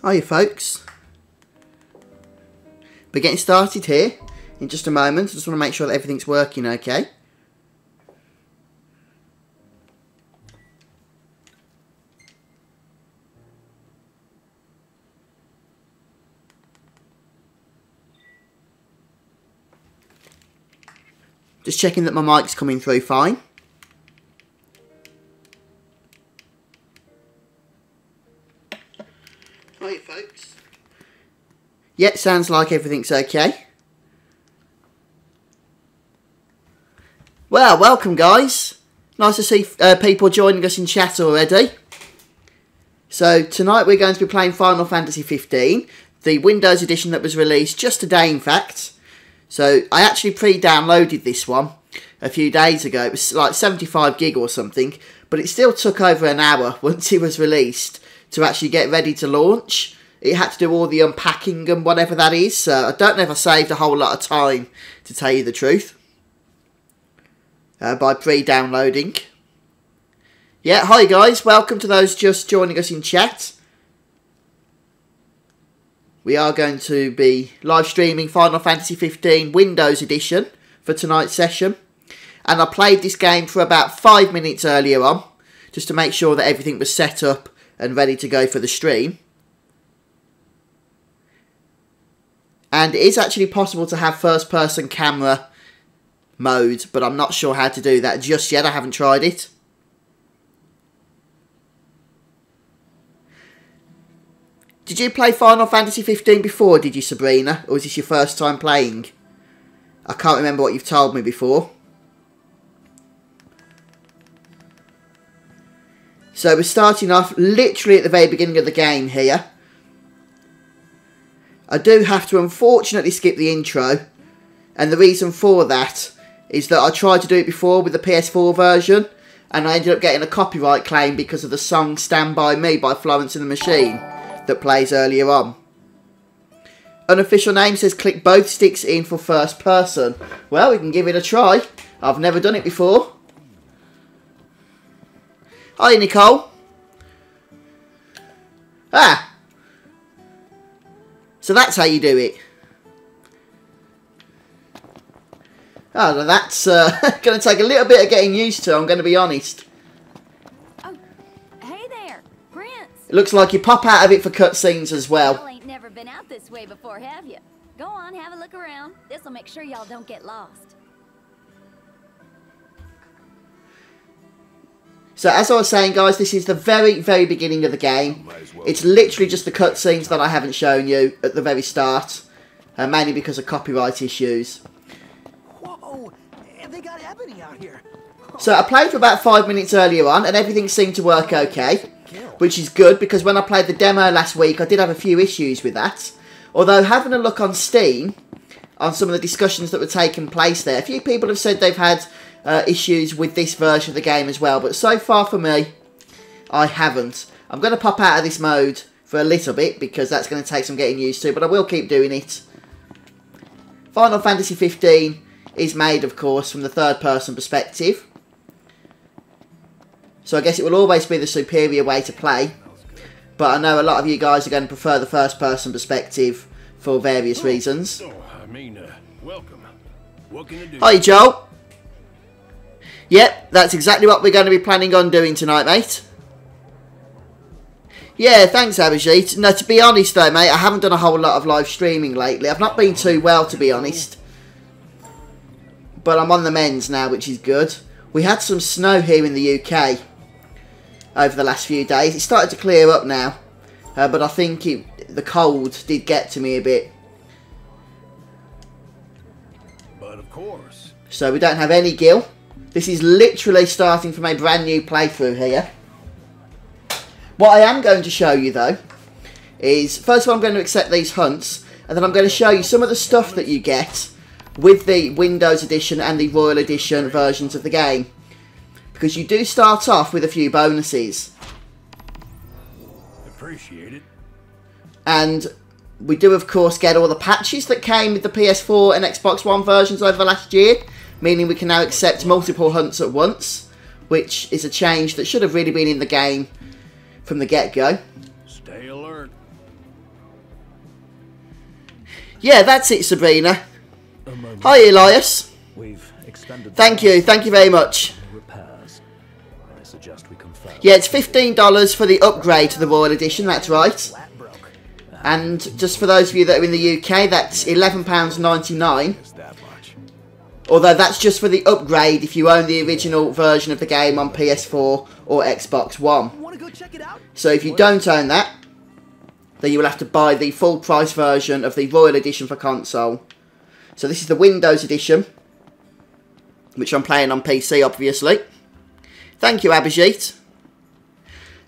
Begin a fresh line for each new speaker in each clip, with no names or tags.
Hiya folks. We're getting started here in just a moment. I just want to make sure that everything's working okay. Just checking that my mic's coming through fine. Hiya folks. Yeah, sounds like everything's okay. Well, welcome guys. Nice to see people joining us in chat already. So tonight we're going to be playing Final Fantasy 15, the Windows edition that was released just today in fact. So I actually pre-downloaded this one a few days ago. It was like 75 gig or something, but it still took over an hour once it was released to actually get ready to launch. It had to do all the unpacking and whatever that is, so I don't know if I saved a whole lot of time, to tell you the truth, by pre-downloading. Yeah, hi guys, welcome to those just joining us in chat. We are going to be live streaming Final Fantasy 15 Windows Edition for tonight's session. And I played this game for about 5 minutes earlier on, just to make sure that everything was set up and ready to go for the stream. And it is actually possible to have first-person camera mode, but I'm not sure how to do that just yet. I haven't tried it. Did you play Final Fantasy 15 before, did you, Sabrina? Or is this your first time playing? I can't remember what you've told me before. So we're starting off literally at the very beginning of the game here. I do have to unfortunately skip the intro. And the reason for that is that I tried to do it before with the PS4 version. And I ended up getting a copyright claim because of the song Stand By Me by Florence and the Machine that plays earlier on. Unofficial name says click both sticks in for first person. Well, we can give it a try. I've never done it before. Hi, Nicole. Ah. So that's how you do it. Oh, well, that's going to take a little bit of getting used to, I'm going to be honest.
Oh, hey there, Prince.
It looks like you pop out of it for cutscenes as well.
Y'all ain't never been out this way before, have you? Go on, have a look around. This'll make sure y'all don't get lost.
So as I was saying guys, this is the very, very beginning of the game. It's literally just the cutscenes that I haven't shown you at the very start. Mainly because of copyright issues.
Whoa, they got Ebony out here.
So I played for about 5 minutes earlier on and everything seemed to work okay. Which is good because when I played the demo last week I did have a few issues with that. Although having a look on Steam, on some of the discussions that were taking place there, a few people have said they've had issues with this version of the game as well, but so far for me, I haven't. I'm going to pop out of this mode for a little bit because that's going to take some getting used to, but I will keep doing it. Final Fantasy 15 is made, of course, from the third-person perspective, so I guess it will always be the superior way to play, but I know a lot of you guys are going to prefer the first-person perspective for various reasons.
Welcome. What can I do?
Hi, Joel. Yep, that's exactly what we're going to be planning on doing tonight, mate. Yeah, thanks, Abhijit. No, to be honest though, mate, I haven't done a whole lot of live streaming lately. I've not been too well, to be honest. But I'm on the mends now, which is good. We had some snow here in the UK over the last few days. It started to clear up now. But I think the cold did get to me a bit.
But of course.
So we don't have any Gil. This is literally starting from a brand new playthrough here. What I am going to show you though is, first of all I'm going to accept these hunts, and then I'm going to show you some of the stuff that you get with the Windows Edition and the Royal Edition versions of the game. Because you do start off with a few bonuses.
Appreciate it.
And we do of course get all the patches that came with the PS4 and Xbox One versions over the last year. Meaning we can now accept multiple hunts at once, which is a change that should have really been in the game from the get-go.
Stay alert.
Yeah, that's it, Sabrina.
A moment.
Hi, Elias.
We've extended.
Thank you very much.
Repairs. I suggest we confirm.
Yeah, it's $15 for the upgrade to the Royal Edition, that's right. And just for those of you that are in the UK, that's £11.99. Although that's just for the upgrade if you own the original version of the game on PS4 or Xbox One.
Want to go check it out?
So if you don't own that, then you will have to buy the full price version of the Royal Edition for console. So this is the Windows Edition, which I'm playing on PC, obviously. Thank you, Abhijit.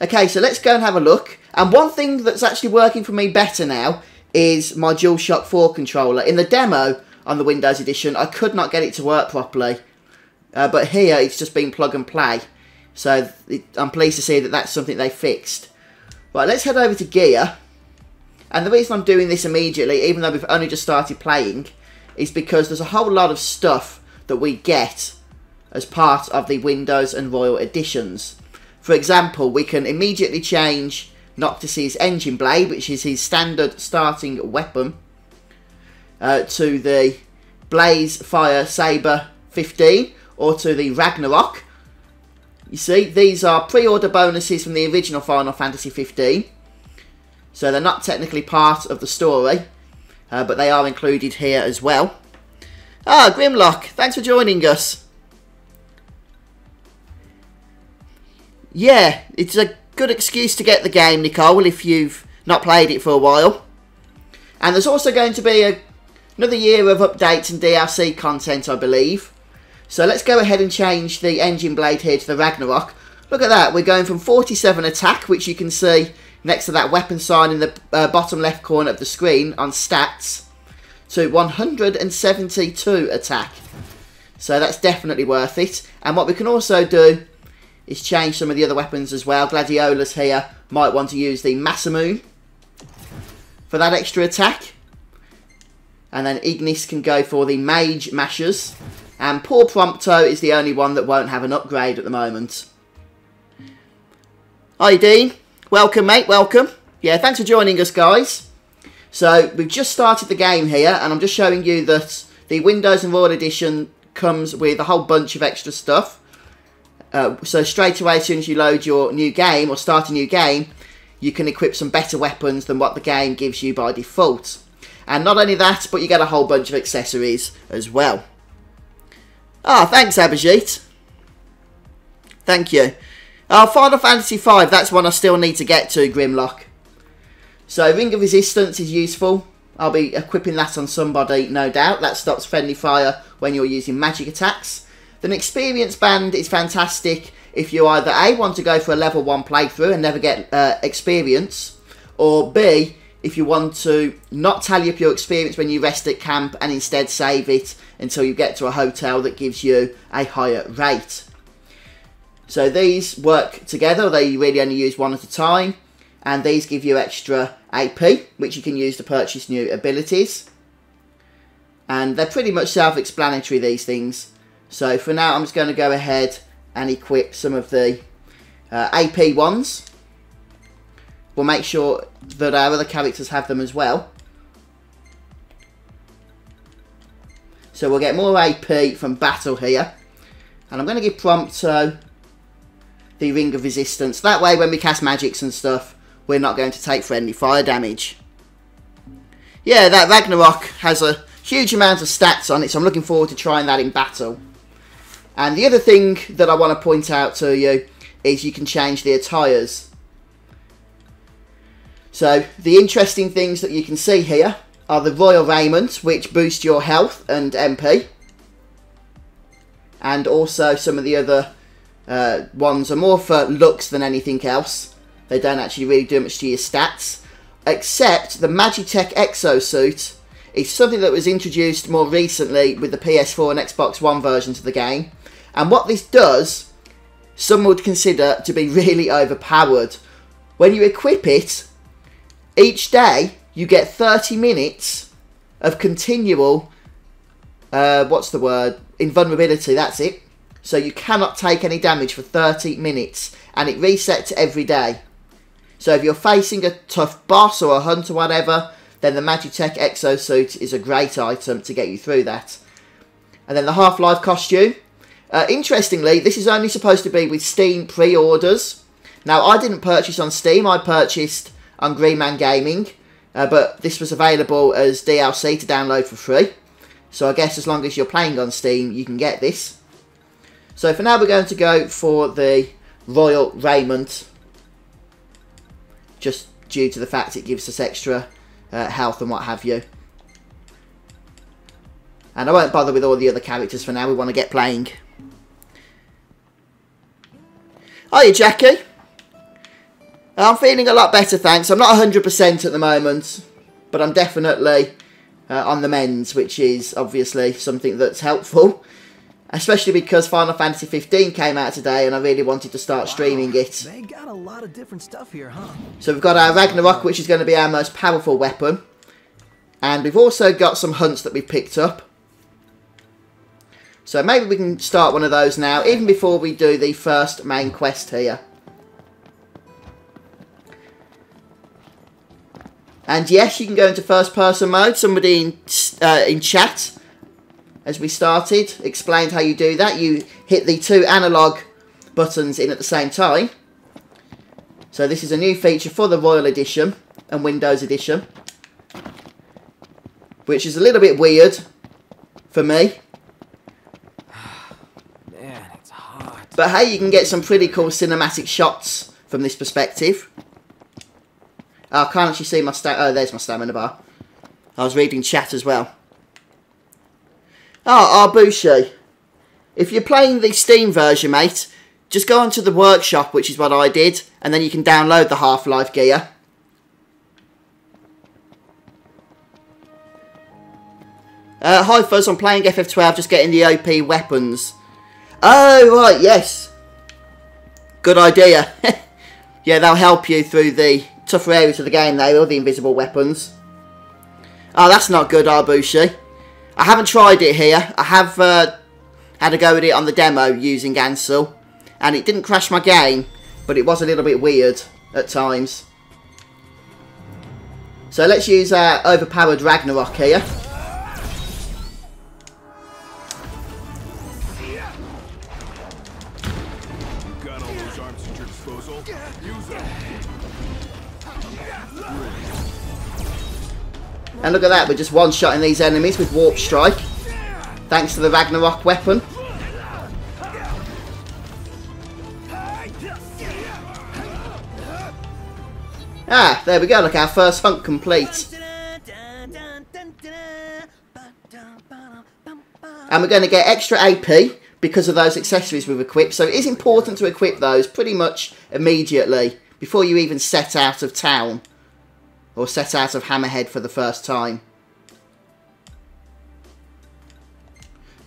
Okay, so let's go and have a look. And one thing that's actually working for me better now is my DualShock 4 controller. In the demo on the Windows Edition, I could not get it to work properly. But here, it's just been plug and play. So I'm pleased to see that that's something they fixed. Right, let's head over to gear. And the reason I'm doing this immediately, even though we've only just started playing, is because there's a whole lot of stuff that we get as part of the Windows and Royal Editions. For example, we can immediately change Noctis's engine blade, which is his standard starting weapon, to the Blaze Fire Saber 15, or to the Ragnarok. You see, these are pre-order bonuses from the original Final Fantasy 15. So they're not technically part of the story, but they are included here as well. Ah, Grimlock, thanks for joining us. Yeah, it's a good excuse to get the game, Nicole, if you've not played it for a while. And there's also going to be another year of updates and DLC content, I believe. So let's go ahead and change the engine blade here to the Ragnarok. Look at that, we're going from 47 attack, which you can see next to that weapon sign in the bottom left corner of the screen on stats, to 172 attack. So that's definitely worth it. And what we can also do is change some of the other weapons as well. Gladiolus here might want to use the Masamune for that extra attack. And then Ignis can go for the Mage Mashers. And poor Prompto is the only one that won't have an upgrade at the moment. Hi Dean, welcome mate, welcome. Yeah, thanks for joining us guys. So we've just started the game here, and I'm just showing you that the Windows and Royal Edition comes with a whole bunch of extra stuff. So straight away, as soon as you load your new game or start a new game, you can equip some better weapons than what the game gives you by default. And not only that, but you get a whole bunch of accessories as well. Ah, thanks Abhijit. Thank you. Final Fantasy V, that's one I still need to get to, Grimlock. So Ring of Resistance is useful. I'll be equipping that on somebody, no doubt. That stops friendly fire when you're using magic attacks. Then Experience Band is fantastic if you either A, want to go for a level 1 playthrough and never get experience, or B, if you want to not tally up your experience when you rest at camp and instead save it until you get to a hotel that gives you a higher rate. So these work together, they really only use one at a time, and these give you extra AP, which you can use to purchase new abilities. And they're pretty much self-explanatory, these things. So for now, I'm just going to go ahead and equip some of the AP ones. We'll make sure that our other characters have them as well. So we'll get more AP from battle here. And I'm going to give Prompto the Ring of Resistance. That way, when we cast magics and stuff, we're not going to take friendly fire damage. Yeah, that Ragnarok has a huge amount of stats on it, so I'm looking forward to trying that in battle. And the other thing that I want to point out to you is you can change the attires. So the interesting things that you can see here are the Royal Raiment, which boost your health and MP. And also some of the other ones are more for looks than anything else. They don't actually really do much to your stats. Except the Magitech Exosuit is something that was introduced more recently with the PS4 and Xbox One versions of the game. And what this does, some would consider to be really overpowered. When you equip it, each day you get 30 minutes of continual, invulnerability, that's it. So you cannot take any damage for 30 minutes, and it resets every day. So if you're facing a tough boss or a hunt or whatever, then the Magitech exosuit is a great item to get you through that. And then the Half-Life costume. Interestingly, this is only supposed to be with Steam pre-orders. Now, I didn't purchase on Steam, I purchased on Green Man Gaming. But this was available as DLC to download for free. So I guess as long as you're playing on Steam, you can get this. So for now, we're going to go for the Royal Raiment. Just due to the fact it gives us extra health and what have you. And I won't bother with all the other characters for now. We want to get playing. Hiya, Jackie. I'm feeling a lot better, thanks. I'm not 100% at the moment, but I'm definitely on the mends, which is obviously something that's helpful. Especially because Final Fantasy 15 came out today and I really wanted to start streaming it.
They got a lot of different stuff here, huh?
So we've got our Ragnarok, which is going to be our most powerful weapon. And we've also got some hunts that we've picked up. So maybe we can start one of those now, even before we do the first main quest here. And yes, you can go into first person mode. Somebody in chat, as we started, explained how you do that. You hit the 2 analog buttons in at the same time. So this is a new feature for the Royal Edition and Windows Edition, which is a little bit weird for me.
Man, it's hot.
But hey, you can get some pretty cool cinematic shots from this perspective. Oh, I can't actually see my oh, there's my stamina bar. I was reading chat as well. Oh, Arbushi. If you're playing the Steam version, mate, just go onto the workshop, which is what I did, and then you can download the Half-Life gear. Hi Fuzz, I'm playing FF12, just getting the OP weapons. Oh, right, yes. Good idea. Yeah, they'll help you through the tougher areas of the game, they will, the invisible weapons. Oh, that's not good, Arbushi. I haven't tried it here. I have had a go at it on the demo using Ansel, and it didn't crash my game, but it was a little bit weird at times. So let's use our overpowered Ragnarok here. And look at that, we're just one-shotting these enemies with Warp Strike, thanks to the Ragnarok weapon. Ah, there we go, look, our first hunt complete. And we're going to get extra AP because of those accessories we've equipped, so it is important to equip those pretty much immediately, before you even set out of town. Or set out of Hammerhead for the first time.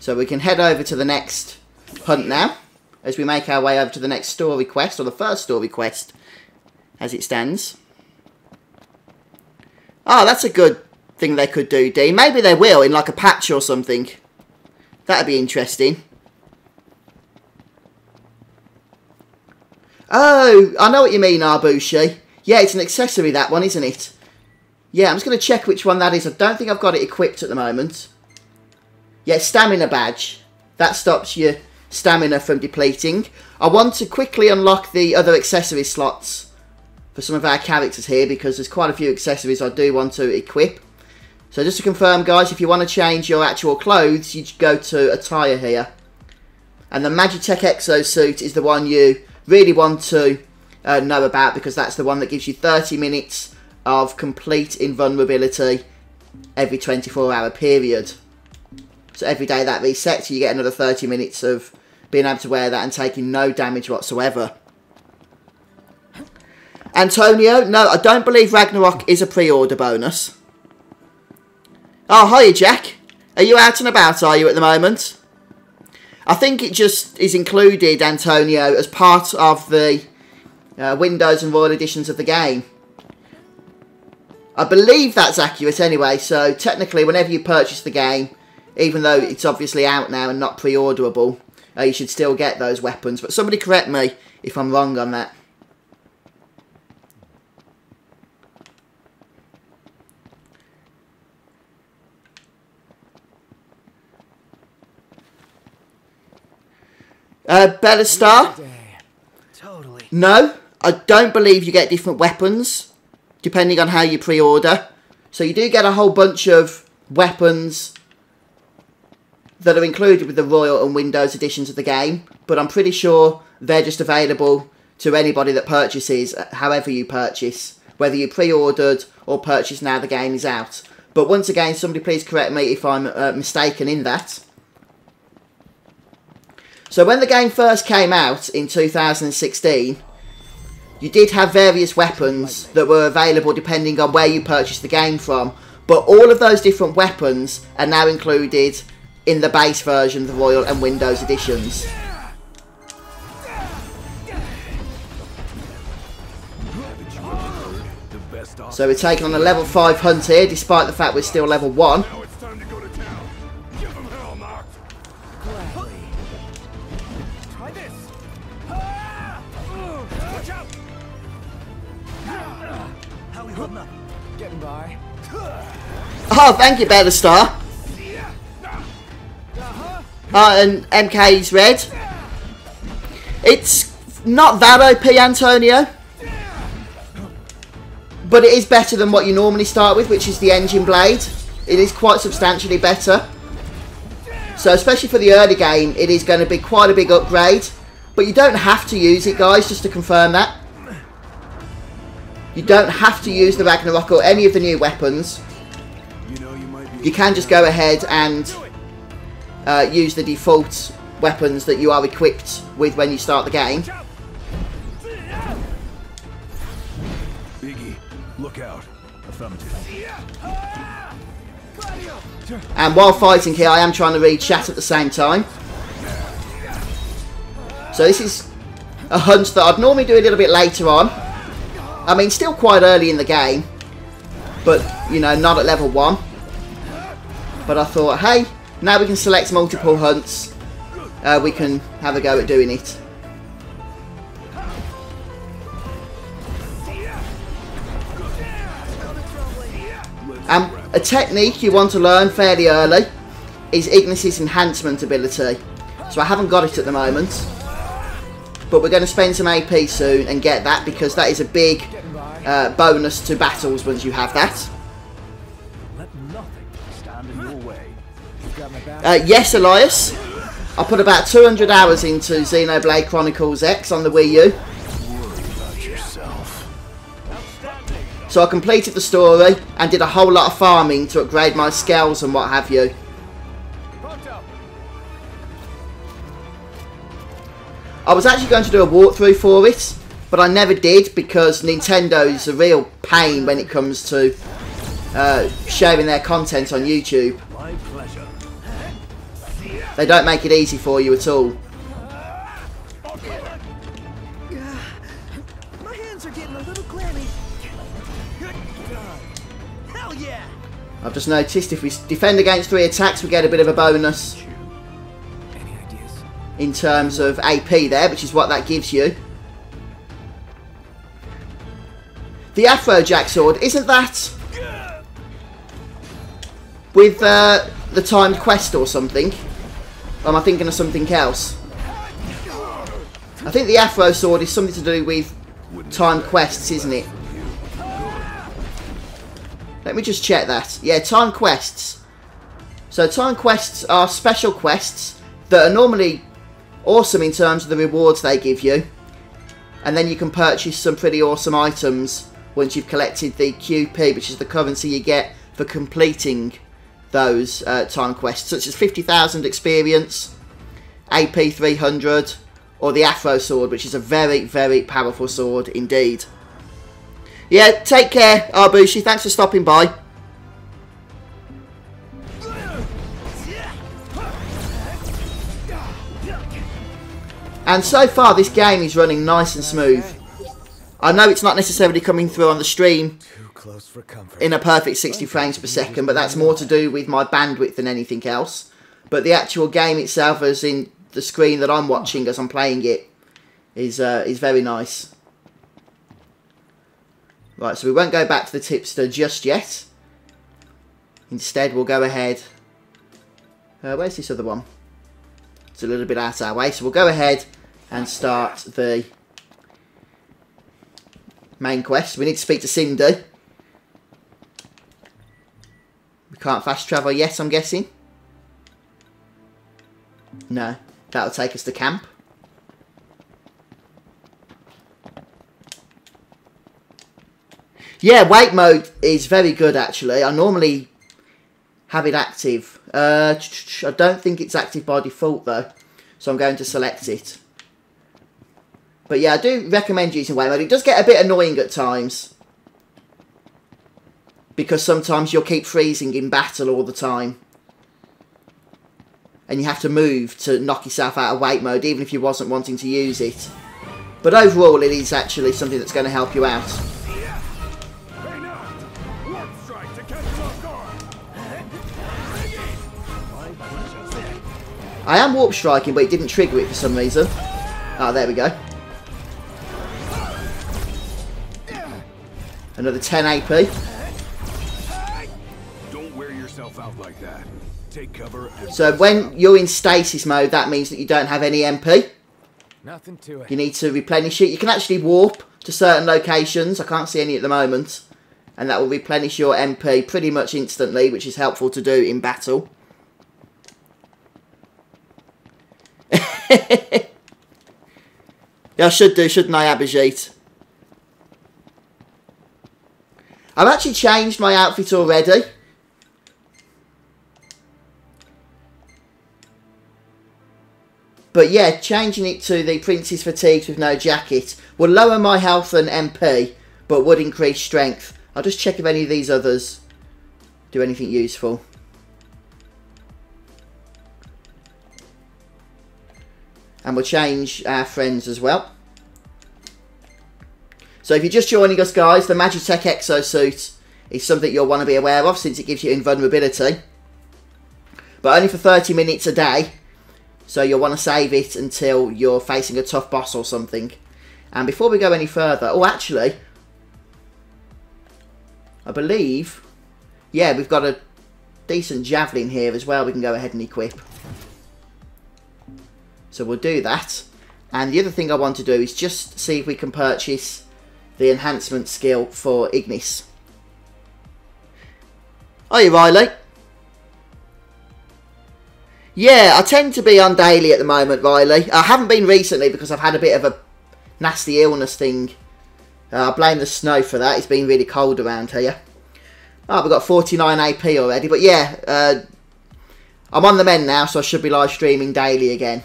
So we can head over to the next hunt now, as we make our way over to the next story quest, or the first story quest, as it stands. Oh, that's a good thing they could do, Dean. Maybe they will, in like a patch or something. That'd be interesting. Oh, I know what you mean, Arbushi. Yeah, it's an accessory, that one, isn't it? Yeah, I'm just going to check which one that is. I don't think I've got it equipped at the moment. Yeah, stamina badge. That stops your stamina from depleting. I want to quickly unlock the other accessory slots for some of our characters here, because there's quite a few accessories I do want to equip. So just to confirm, guys, if you want to change your actual clothes, you go to attire here. And the Magitech exosuit is the one you really want to know about, because that's the one that gives you 30 minutes of complete invulnerability every 24-hour period. So every day that resets, you get another 30 minutes of being able to wear that and taking no damage whatsoever. Antonio, no, I don't believe Ragnarok is a pre-order bonus. Oh, hiya, Jack. Are you out and about, are you, at the moment? I think it just is included, Antonio, as part of the Windows and Royal Editions of the game. I believe that's accurate anyway, so technically whenever you purchase the game, even though it's obviously out now and not pre-orderable, you should still get those weapons. But somebody correct me if I'm wrong on that. Bella Star?
Totally.
No, I don't believe you get different weapons, depending on how you pre-order. So you do get a whole bunch of weapons that are included with the Royal and Windows editions of the game, but I'm pretty sure they're just available to anybody that purchases, however you purchase, whether you pre-ordered or purchased now the game is out. But once again, somebody please correct me if I'm mistaken in that. So when the game first came out in 2016, you did have various weapons that were available depending on where you purchased the game from, but all of those different weapons are now included in the base version of the Royal and Windows editions. So we're taking on a level 5 hunt here, despite the fact we're still level 1.
Now it's time to go to town. Give them hell, Knox.
Try this. Watch out. How we holding up? Getting by.
Oh, thank you, Bella Star. And MK's red. It's not that OP, Antonio, but it is better than what you normally start with, which is the engine blade. It is quite substantially better. So especially for the early game, it is going to be quite a big upgrade. But you don't have to use it, guys, just to confirm that. You don't have to use the Ragnarok or any of the new weapons. You can just go ahead and use the default weapons that you are equipped with when you start the game.
Biggie, look out.
Affirmative.
And while fighting here, I am trying to read chat at the same time. So this is a hunt that I'd normally do a little bit later on. I mean, still quite early in the game, but, you know, not at level 1. But I thought, hey, now we can select multiple hunts. We can have a go at doing it. A technique you want to learn fairly early is Ignis's enhancement ability. So I haven't got it at the moment, but we're going to spend some AP soon and get that, because that is a big bonus to battles once you have that.
Let nothing stand in your way.
Yes, Elias. I put about 200 hours into Xenoblade Chronicles X on the Wii U. So I completed the story and did a whole lot of farming to upgrade my skills and what have you. I was actually going to do a walkthrough for it, but I never did, because Nintendo is a real pain when it comes to sharing their content on YouTube.
My pleasure.
They don't make it easy for you at all.
My hands are getting a little clammy. Hell yeah!
I've just noticed if we defend against 3 attacks, we get a bit of a bonus
Any ideas?
in terms of AP there, which is what that gives you. The Afrojack sword, isn't that with the timed quest or something? Or am I thinking of something else? I think the Afro sword is something to do with timed quests, isn't it? Let me just check that. Yeah, timed quests. So timed quests are special quests that are normally awesome in terms of the rewards they give you. And then you can purchase some pretty awesome items once you've collected the QP, which is the currency you get for completing those time quests, such as 50,000 experience, AP 300, or the Afro sword, which is a very, very powerful sword indeed. Yeah, take care, Arbushi. Thanks for stopping by. And so far, this game is running nice and smooth. I know it's not necessarily coming through on the stream in a perfect 60 frames per second, but that's more to do with my bandwidth than anything else. But the actual game itself, as in the screen that I'm watching as I'm playing it, is very nice. Right, so we won't go back to the tipster just yet. Instead, we'll go ahead. Where's this other one? It's a little bit out our way, so we'll go ahead and start the main quest. We need to speak to Cindy. We can't fast travel yet, I'm guessing. No, that'll take us to camp. Yeah, wait mode is very good actually. I normally have it active. I don't think it's active by default though, so I'm going to select it. But yeah, I do recommend using wait mode. It does get a bit annoying at times, because sometimes you'll keep freezing in battle all the time. And you have to move to knock yourself out of wait mode, even if you wasn't wanting to use it. But overall, it is actually something that's going to help you out. I am warp striking, but it didn't trigger it for some reason. Ah, there we go. Another 10 AP.
Don't wear yourself out like that. Take cover.
So when you're in stasis mode, that means that you don't have any MP.
Nothing to it.
You need to replenish it. You can actually warp to certain locations. I can't see any at the moment. And that will replenish your MP pretty much instantly, which is helpful to do in battle. Yeah, I should do, shouldn't I, Abhijit? I've actually changed my outfit already. But yeah, changing it to the Prince's Fatigues with no jacket will lower my health and MP, but would increase strength. I'll just check if any of these others do anything useful. And we'll change our friends as well. So if you're just joining us, guys, the Magitech Exosuit is something you'll want to be aware of, since it gives you invulnerability. But only for 30 minutes a day. So you'll want to save it until you're facing a tough boss or something. And before we go any further... Oh, actually, I believe... Yeah, we've got a decent javelin here as well we can go ahead and equip. So we'll do that. And the other thing I want to do is just see if we can purchase the enhancement skill for Ignis. Are you, Riley? Yeah, I tend to be on daily at the moment, Riley. I haven't been recently because I've had a bit of a nasty illness thing. I blame the snow for that. It's been really cold around here. Oh, we've got 49 AP already. But yeah, I'm on the mend now, so I should be live streaming daily again.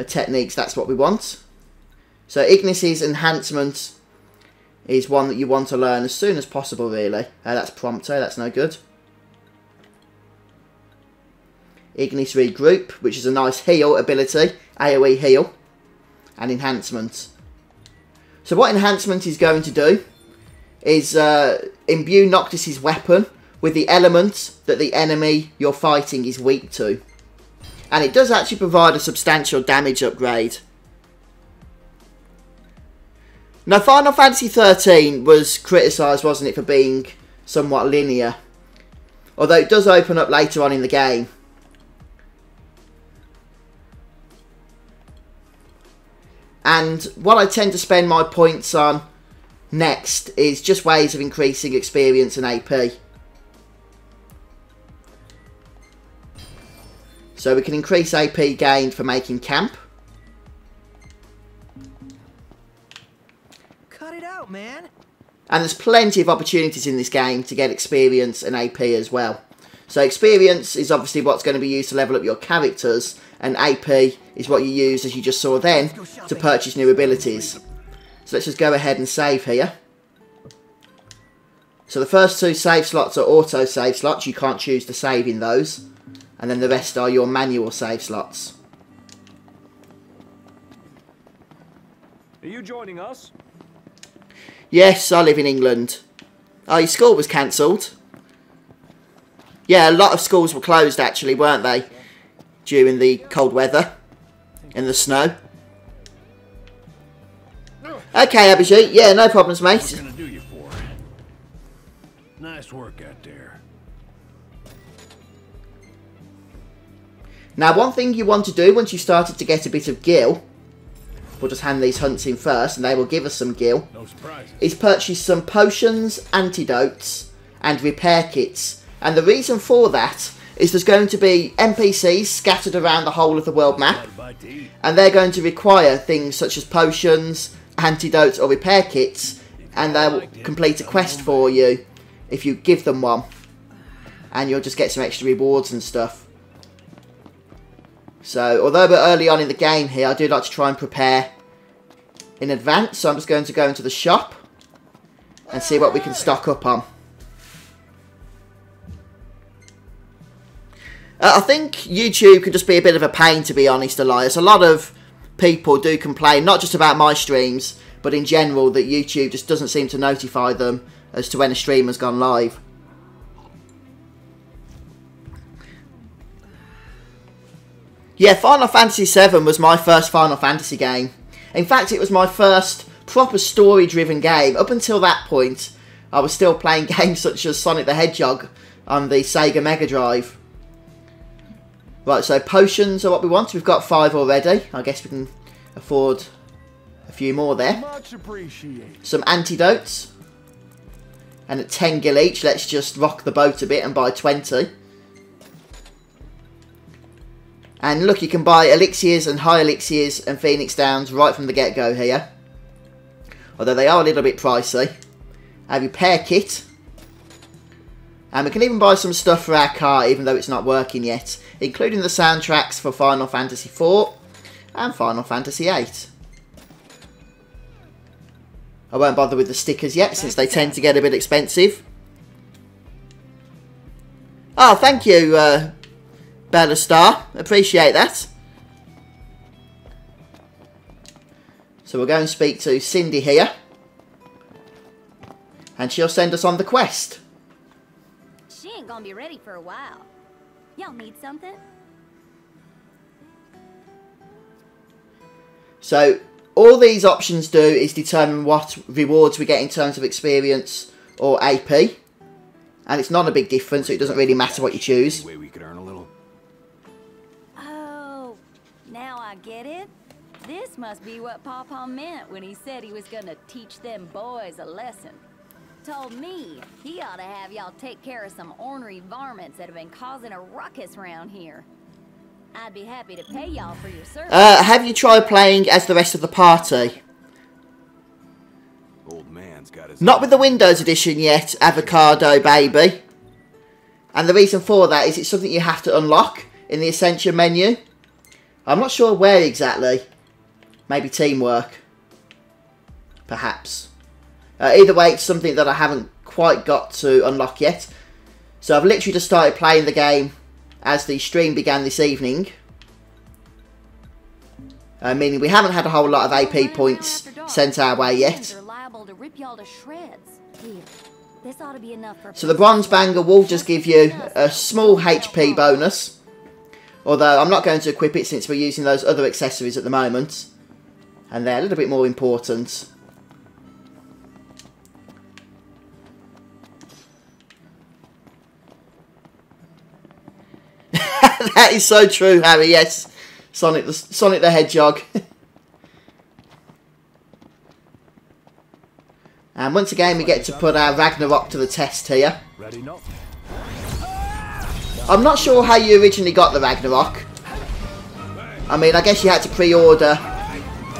Techniques, that's what we want. So Ignis's enhancement is one that you want to learn as soon as possible, really. That's Prompto, that's no good. Ignis Regroup, which is a nice heal ability, AoE heal, and enhancement. So what enhancement is going to do is imbue Noctis's weapon with the element that the enemy you're fighting is weak to. And it does actually provide a substantial damage upgrade. Now, Final Fantasy XIII was criticised, wasn't it, for being somewhat linear. Although it does open up later on in the game. And what I tend to spend my points on next is just ways of increasing experience and AP. So we can increase AP gained for making camp.
Cut it out, man.
And there's plenty of opportunities in this game to get experience and AP as well. So experience is obviously what's going to be used to level up your characters, and AP is what you use, as you just saw then, to purchase new abilities. So let's just go ahead and save here. So the first two save slots are auto save slots. You can't choose to save in those. And then the rest are your manual save slots.
Are you joining us?
Yes, I live in England. Oh, your school was cancelled? Yeah, a lot of schools were closed actually, weren't they? During the cold weather and the snow. Okay, Abhijit. Yeah, no problems, mate.
What can I do you for? Nice work out there.
Now, one thing you want to do once you've started to get a bit of gil, we'll just hand these hunts in first and they will give us some gil,
No surprises.
is purchase some potions, antidotes and repair kits. And the reason for that is there's going to be NPCs scattered around the whole of the world map, and they're going to require things such as potions, antidotes or repair kits, and they'll complete a quest for you if you give them one, and you'll just get some extra rewards and stuff. So although we're early on in the game here, I do like to try and prepare in advance, so I'm just going to go into the shop and see what we can stock up on. I think YouTube can just be a bit of a pain, to be honest, Elias. A lot of people do complain, not just about my streams, but in general, that YouTube just doesn't seem to notify them as to when a stream has gone live. Yeah, Final Fantasy VII was my first Final Fantasy game. In fact, it was my first proper story-driven game. Up until that point, I was still playing games such as Sonic the Hedgehog on the Sega Mega Drive. Right, so potions are what we want. We've got 5 already. I guess we can afford a few more there.
Much appreciated.
Some antidotes. And at 10 gil each, let's just rock the boat a bit and buy 20. And look, you can buy elixirs and high elixirs and phoenix downs right from the get-go here. Although they are a little bit pricey. A repair kit. And we can even buy some stuff for our car, even though it's not working yet, including the soundtracks for Final Fantasy IV and Final Fantasy VIII. I won't bother with the stickers yet, since they tend to get a bit expensive. Oh, thank you, Bella Star. Appreciate that. So we'll go and speak to Cindy here, and she'll send us on the quest.
She ain't gonna be ready for a while. Y'all need something?
So all these options do is determine what rewards we get in terms of experience or AP, and it's not a big difference, so it doesn't really matter what you choose.
Way we could earn a little.
Oh, now I get it. This must be what Pawpaw meant when he said he was gonna teach them boys a lesson. Told me he ought to have y'all take care of some ornery varmints that have been causing a ruckus around here. I'd be happy to pay y'all for your service.
Have you tried playing as the rest of the party?
Old man's got his.
Not with the Windows edition yet, Avocado Baby. And the reason for that is it's something you have to unlock in the Ascension menu. I'm not sure where exactly. Maybe teamwork. Perhaps. Either way, it's something that I haven't quite got to unlock yet. So I've literally just started playing the game as the stream began this evening. Meaning we haven't had a whole lot of AP points sent our way yet. So the Bronze Banger will just give you a small HP bonus. Although I'm not going to equip it since we're using those other accessories at the moment. And they're a little bit more important. That is so true, Harry, yes. Sonic the Hedgehog. And once again we get to put our Ragnarok to the test here.
Ready now?
I'm not sure how you originally got the Ragnarok. I mean, I guess you had to pre-order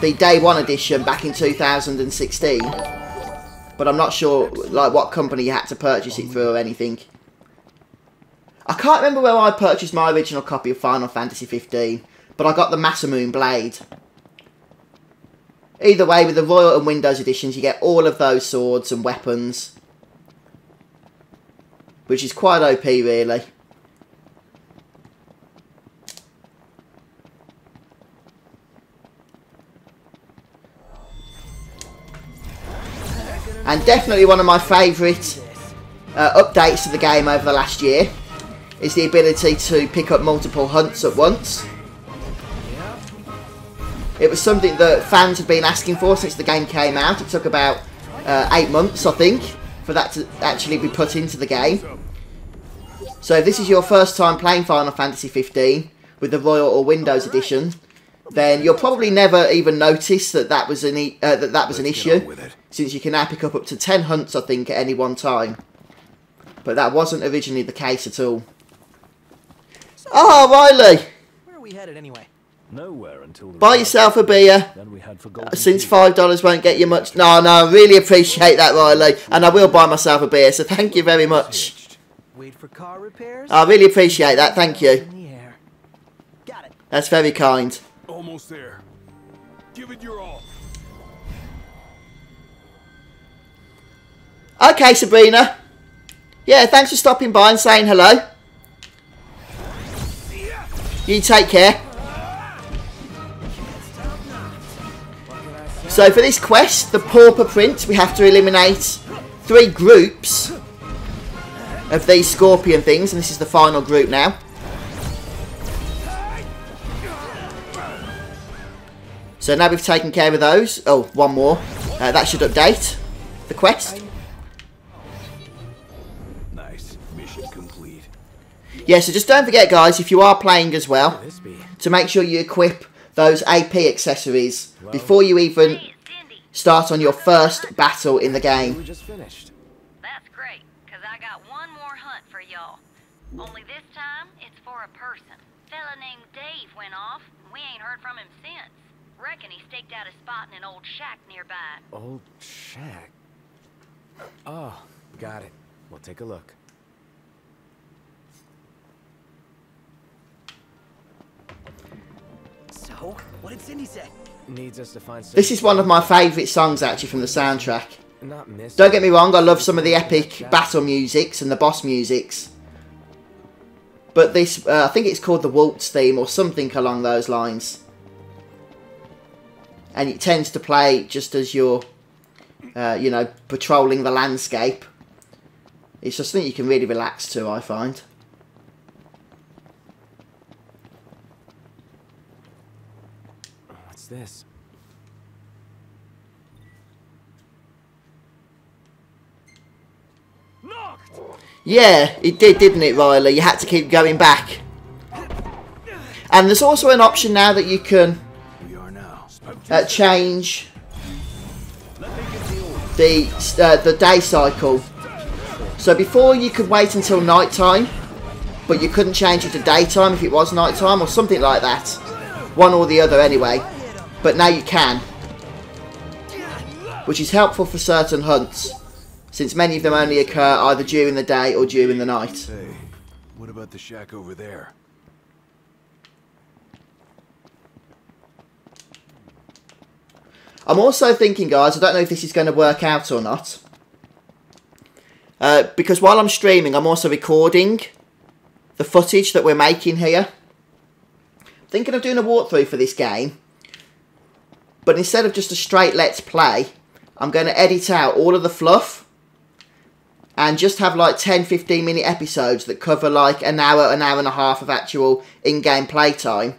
the Day 1 edition back in 2016. But I'm not sure like what company you had to purchase it through or anything. I can't remember where I purchased my original copy of Final Fantasy 15, but I got the Masamune Blade. Either way, with the Royal and Windows editions, you get all of those swords and weapons, which is quite OP, really. And definitely one of my favourite updates to the game over the last year is the ability to pick up multiple hunts at once. It was something that fans had been asking for since the game came out. It took about 8 months, I think, for that to actually be put into the game. So if this is your first time playing Final Fantasy 15, with the Royal or Windows Edition, then you'll probably never even notice that that was an issue, since you can now pick up to 10 hunts, I think, at any one time. But that wasn't originally the case at all. Oh, Riley!
Where are we headed anyway?
Nowhere until the
Buy yourself a beer,
Then we had for Golden
since
Key.
$5 won't get you much. No, I really appreciate that, Riley. And I will buy myself a beer, so thank you very much.
Wait for car repairs?
I really appreciate that, thank you.
In the air. Got it.
That's very kind.
Almost there. Give it your all.
Okay, Sabrina. Yeah, thanks for stopping by and saying hello. You take care. So for this quest, the Pauper Print, we have to eliminate 3 groups of these scorpion things, and this is the final group now. So now we've taken care of those. Oh, one more. That should update the quest.
Nice. Mission complete.
Yeah, so just don't forget, guys, if you are playing as well, to make sure you equip those AP accessories before you even start on your first battle in the game.
We just finished.
That's great, because I got one more hunt for y'all. Only this time, it's for a person. Fella named Dave went off, and we ain't heard from him since. Reckon he staked out a spot in an old shack nearby.
Old shack. Oh, got it. We'll take a look.
So, what did Cindy say?
Needs us to find some...
This is one of my favourite songs, actually, from the soundtrack.
Not miss.
Don't get me wrong, I love some of the epic battle musics and the boss musics. But this, I think it's called the Waltz theme or something along those lines. And it tends to play just as you're, you know, patrolling the landscape. It's just something you can really relax to, I find.
What's this?
Yeah, it did, didn't it, Riley? You had to keep going back. And there's also an option now that you can change the day cycle. So before you could wait until night time, but you couldn't change it to daytime if it was night time or something like that. One or the other anyway. But now you can, which is helpful for certain hunts, since many of them only occur either during the day or during the night.
Hey, what about the shack over there?
I'm also thinking, guys, I don't know if this is going to work out or not, because while I'm streaming, I'm also recording the footage that we're making here. Thinking of doing a walkthrough for this game, but instead of just a straight let's play, I'm going to edit out all of the fluff and just have like 10-15 minute episodes that cover like an hour and a half of actual in-game playtime,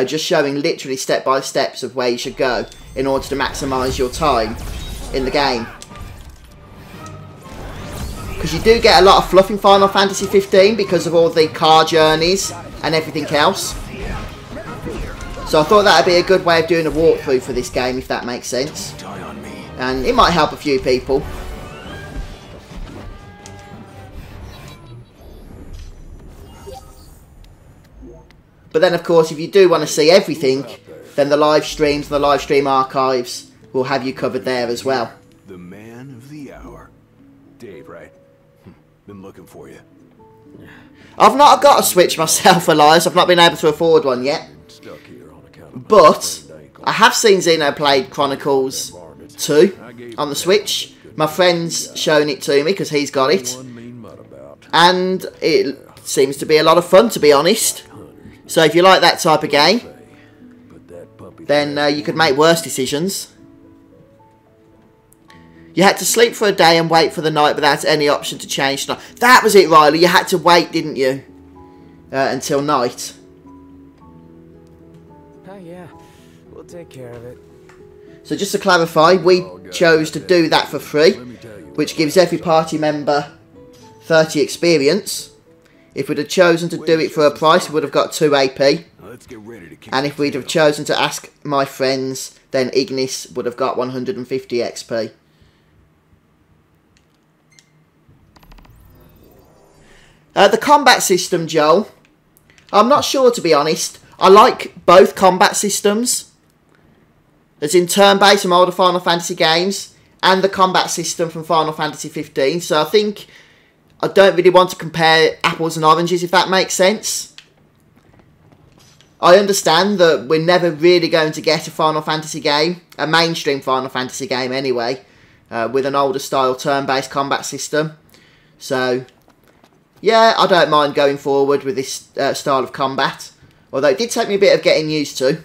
just showing literally step-by-steps of where you should go in order to maximise your time in the game. Because you do get a lot of fluff in Final Fantasy 15 because of all the car journeys and everything else. So I thought that would be a good way of doing a walkthrough for this game, if that makes sense. And it might help a few people. But then, of course, if you do want to see everything, then the live streams and the live stream archives will have you covered there as well.
The man of the hour. Dave, right? Been looking for you.
I've not got a Switch myself, Elias. I've not been able to afford one yet. But I have seen Xenoblade Chronicles 2 on the Switch. My friend's shown it to me because he's got it. And it seems to be a lot of fun, to be honest. So if you like that type of game, then you could make worse decisions. You had to sleep for a day and wait for the night without any option to change tonight. That was it, Riley. You had to wait, didn't you? Until night.
Oh yeah, we'll take care of it.
So just to clarify, we chose to do that for free, which gives every party member 30 experience. If we'd have chosen to do it for a price, we would have got 2 AP.
Let's get ready to kick
And if we'd have chosen to ask my friends, then Ignis would have got 150 XP. The combat system, Joel. I'm not sure, to be honest. I like both combat systems. As in turn-based from older Final Fantasy games, and the combat system from Final Fantasy 15. So I think I don't really want to compare apples and oranges, if that makes sense. I understand that we're never really going to get a Final Fantasy game, a mainstream Final Fantasy game anyway, with an older style turn-based combat system. So, yeah, I don't mind going forward with this style of combat. Although it did take me a bit of getting used to.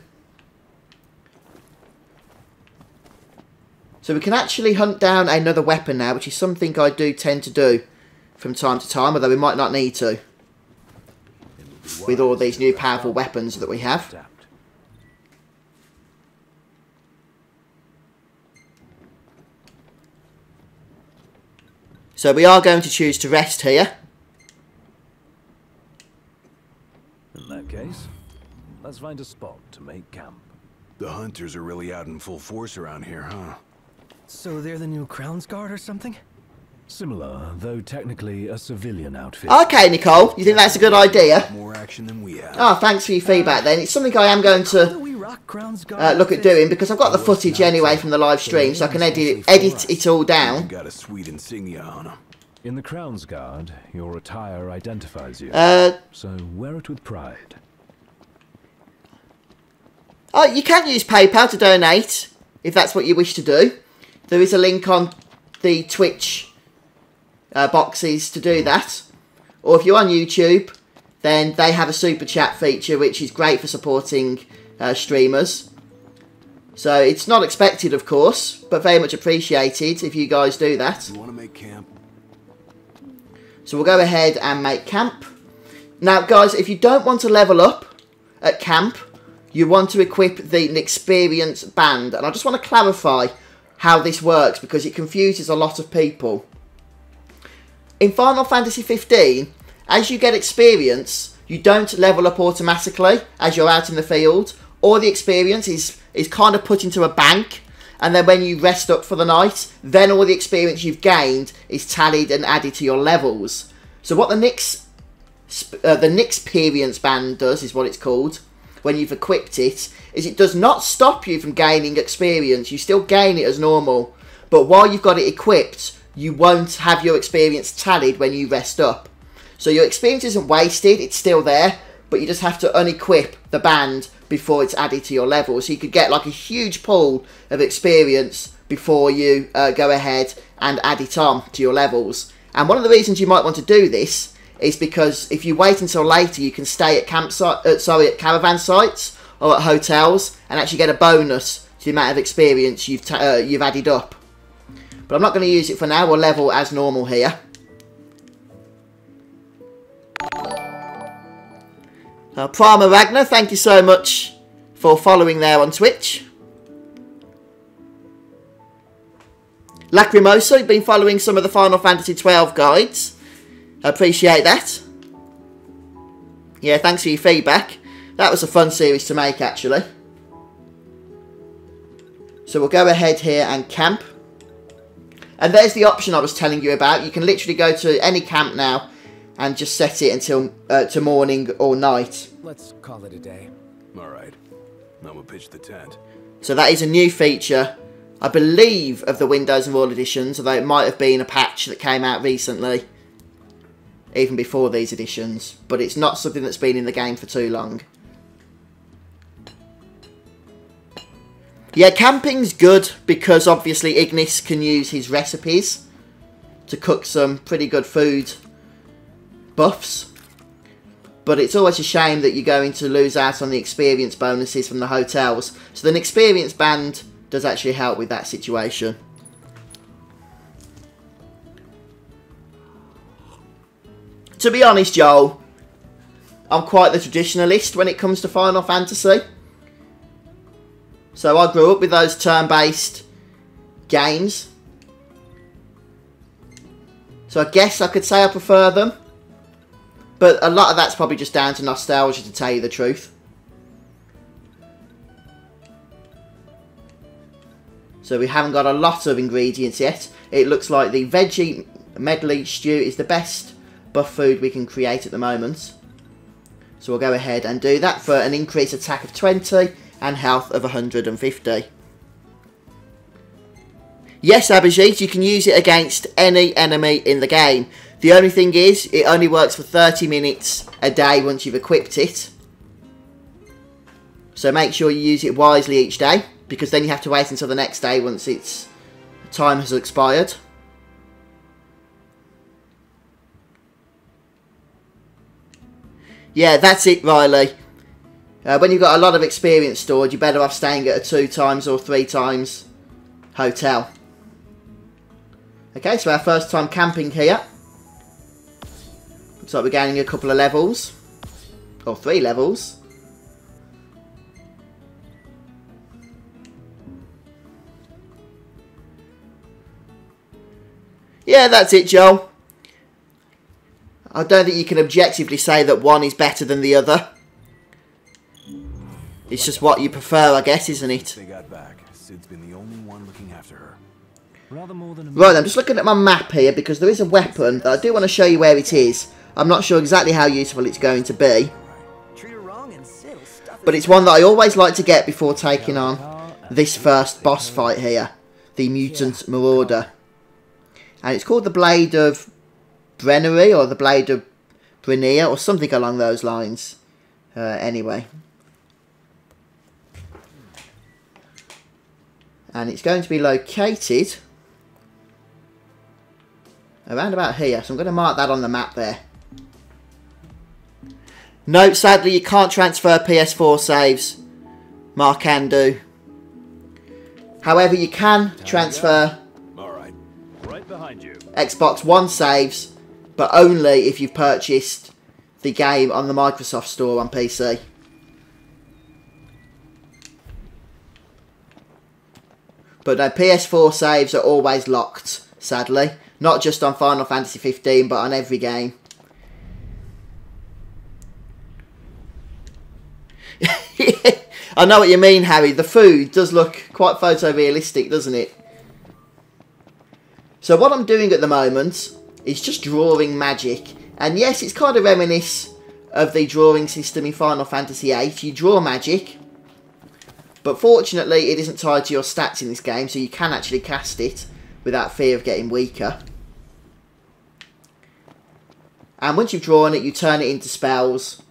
So we can actually hunt down another weapon now, which is something I do tend to do from time to time, although we might not need to. With all these new powerful weapons that we have. So we are going to choose to rest here.
In that case, let's find a spot to make camp.
The hunters are really out in full force around here, huh?
So they're the new Crown's Guard or something?
Similar, though technically a civilian outfit.
Okay, Nicole, you think that's a good idea?
More action than we have.
Oh, thanks for your feedback then. It's something I am going to look at doing, because I've got the footage anyway from the live stream, so I can edit it all down.
Got a sweet insignia on them.
In the Crown's Guard, your attire identifies you. So wear it with pride.
Oh, you can use PayPal to donate, if that's what you wish to do. There is a link on the Twitch boxes to do that. Or if you're on YouTube, then they have a super chat feature, which is great for supporting streamers. So it's not expected, of course, but very much appreciated if you guys do that.
You want to make camp?
So we'll go ahead and make camp. Now, guys, if you don't want to level up at camp, you want to equip the experience band. And I just want to clarify how this works, because it confuses a lot of people. In Final Fantasy 15, as you get experience, you don't level up automatically as you're out in the field. All the experience is kind of put into a bank, and then when you rest up for the night, then all the experience you've gained is tallied and added to your levels. So what the experience band does, is what it's called, when you've equipped it, is it does not stop you from gaining experience. You still gain it as normal, but while you've got it equipped, you won't have your experience tallied when you rest up. So your experience isn't wasted, it's still there, but you just have to unequip the band before it's added to your level. So you could get like a huge pool of experience before you go ahead and add it on to your levels. And one of the reasons you might want to do this is because if you wait until later, you can stay at at caravan sites or at hotels and actually get a bonus to the amount of experience you've added up. But I'm not going to use it for now. We'll level as normal here. Prima Ragnar, thank you so much for following there on Twitch. Lacrimosa, you've been following some of the Final Fantasy 12 guides. I appreciate that. Yeah, thanks for your feedback. That was a fun series to make, actually. So we'll go ahead here and camp. And there's the option I was telling you about. You can literally go to any camp now and just set it until to morning or night.
Let's call it a day.
Alright. I'm gonna pitch the tent.
So that is a new feature, I believe, of the Windows and All editions, although it might have been a patch that came out recently, even before these editions. But it's not something that's been in the game for too long. Yeah, camping's good because obviously Ignis can use his recipes to cook some pretty good food buffs. But it's always a shame that you're going to lose out on the experience bonuses from the hotels. So the experience band does actually help with that situation. To be honest, Joel, I'm quite the traditionalist when it comes to Final Fantasy. So I grew up with those turn-based games. So I guess I could say I prefer them. But a lot of that's probably just down to nostalgia, to tell you the truth. So we haven't got a lot of ingredients yet. It looks like the veggie medley stew is the best buff food we can create at the moment. So we'll go ahead and do that for an increased attack of 20 and health of 150. Yes, Abhijit, you can use it against any enemy in the game. The only thing is, it only works for 30 minutes a day once you've equipped it. So make sure you use it wisely each day, because then you have to wait until the next day once its time has expired. Yeah, that's it, Riley. When you've got a lot of experience stored, you're better off staying at a 2 times or 3 times hotel. Okay, so our first time camping here. Looks like we're gaining a couple of levels. Or 3 levels. Yeah, that's it, Joel. I don't think you can objectively say that one is better than the other. It's just what you prefer, I guess, isn't it?
They got back. Sid's been the only one looking after her.
Rather more than a
Right, I'm just looking at my map here because there is a weapon that I do want to show you where it is. I'm not sure exactly how useful it's going to be.
Treat her wrong and Sid'll stuff
But it's one that I always like to get before taking on this first boss fight here. The Mutant Marauder. And it's called the Blade of Brennery or the Blade of Brennea or something along those lines. Anyway. And it's going to be located around about here. So I'm going to mark that on the map there. No, sadly you can't transfer PS4 saves. Markandu. However, you can transfer
behind you.
Xbox One saves, but only if you've purchased the game on the Microsoft Store on PC. But no, PS4 saves are always locked, sadly. Not just on Final Fantasy 15, but on every game. I know what you mean, Harry. The food does look quite photorealistic, doesn't it? So what I'm doing at the moment is just drawing magic. And yes, it's kind of reminiscent of the drawing system in Final Fantasy VIII. You draw magic, but fortunately it isn't tied to your stats in this game, so you can actually cast it without fear of getting weaker. And once you've drawn it, you turn it into spells,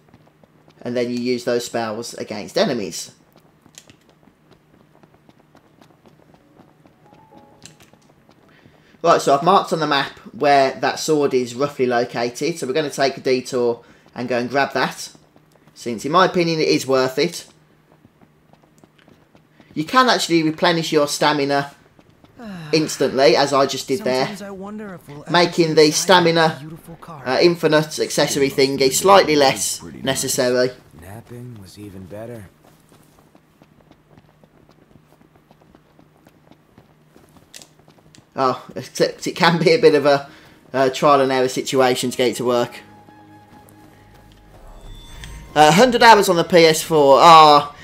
and then you use those spells against enemies. Right, so I've marked on the map where that sword is roughly located. So we're going to take a detour and go and grab that. Since, in my opinion, it is worth it. You can actually replenish your stamina instantly, as I just did there. Making the stamina infinite accessory thingy slightly less necessary.
Napping was even better.
Oh, except it can be a bit of a trial and error situation to get it to work. 100 hours on the PS4. Ah,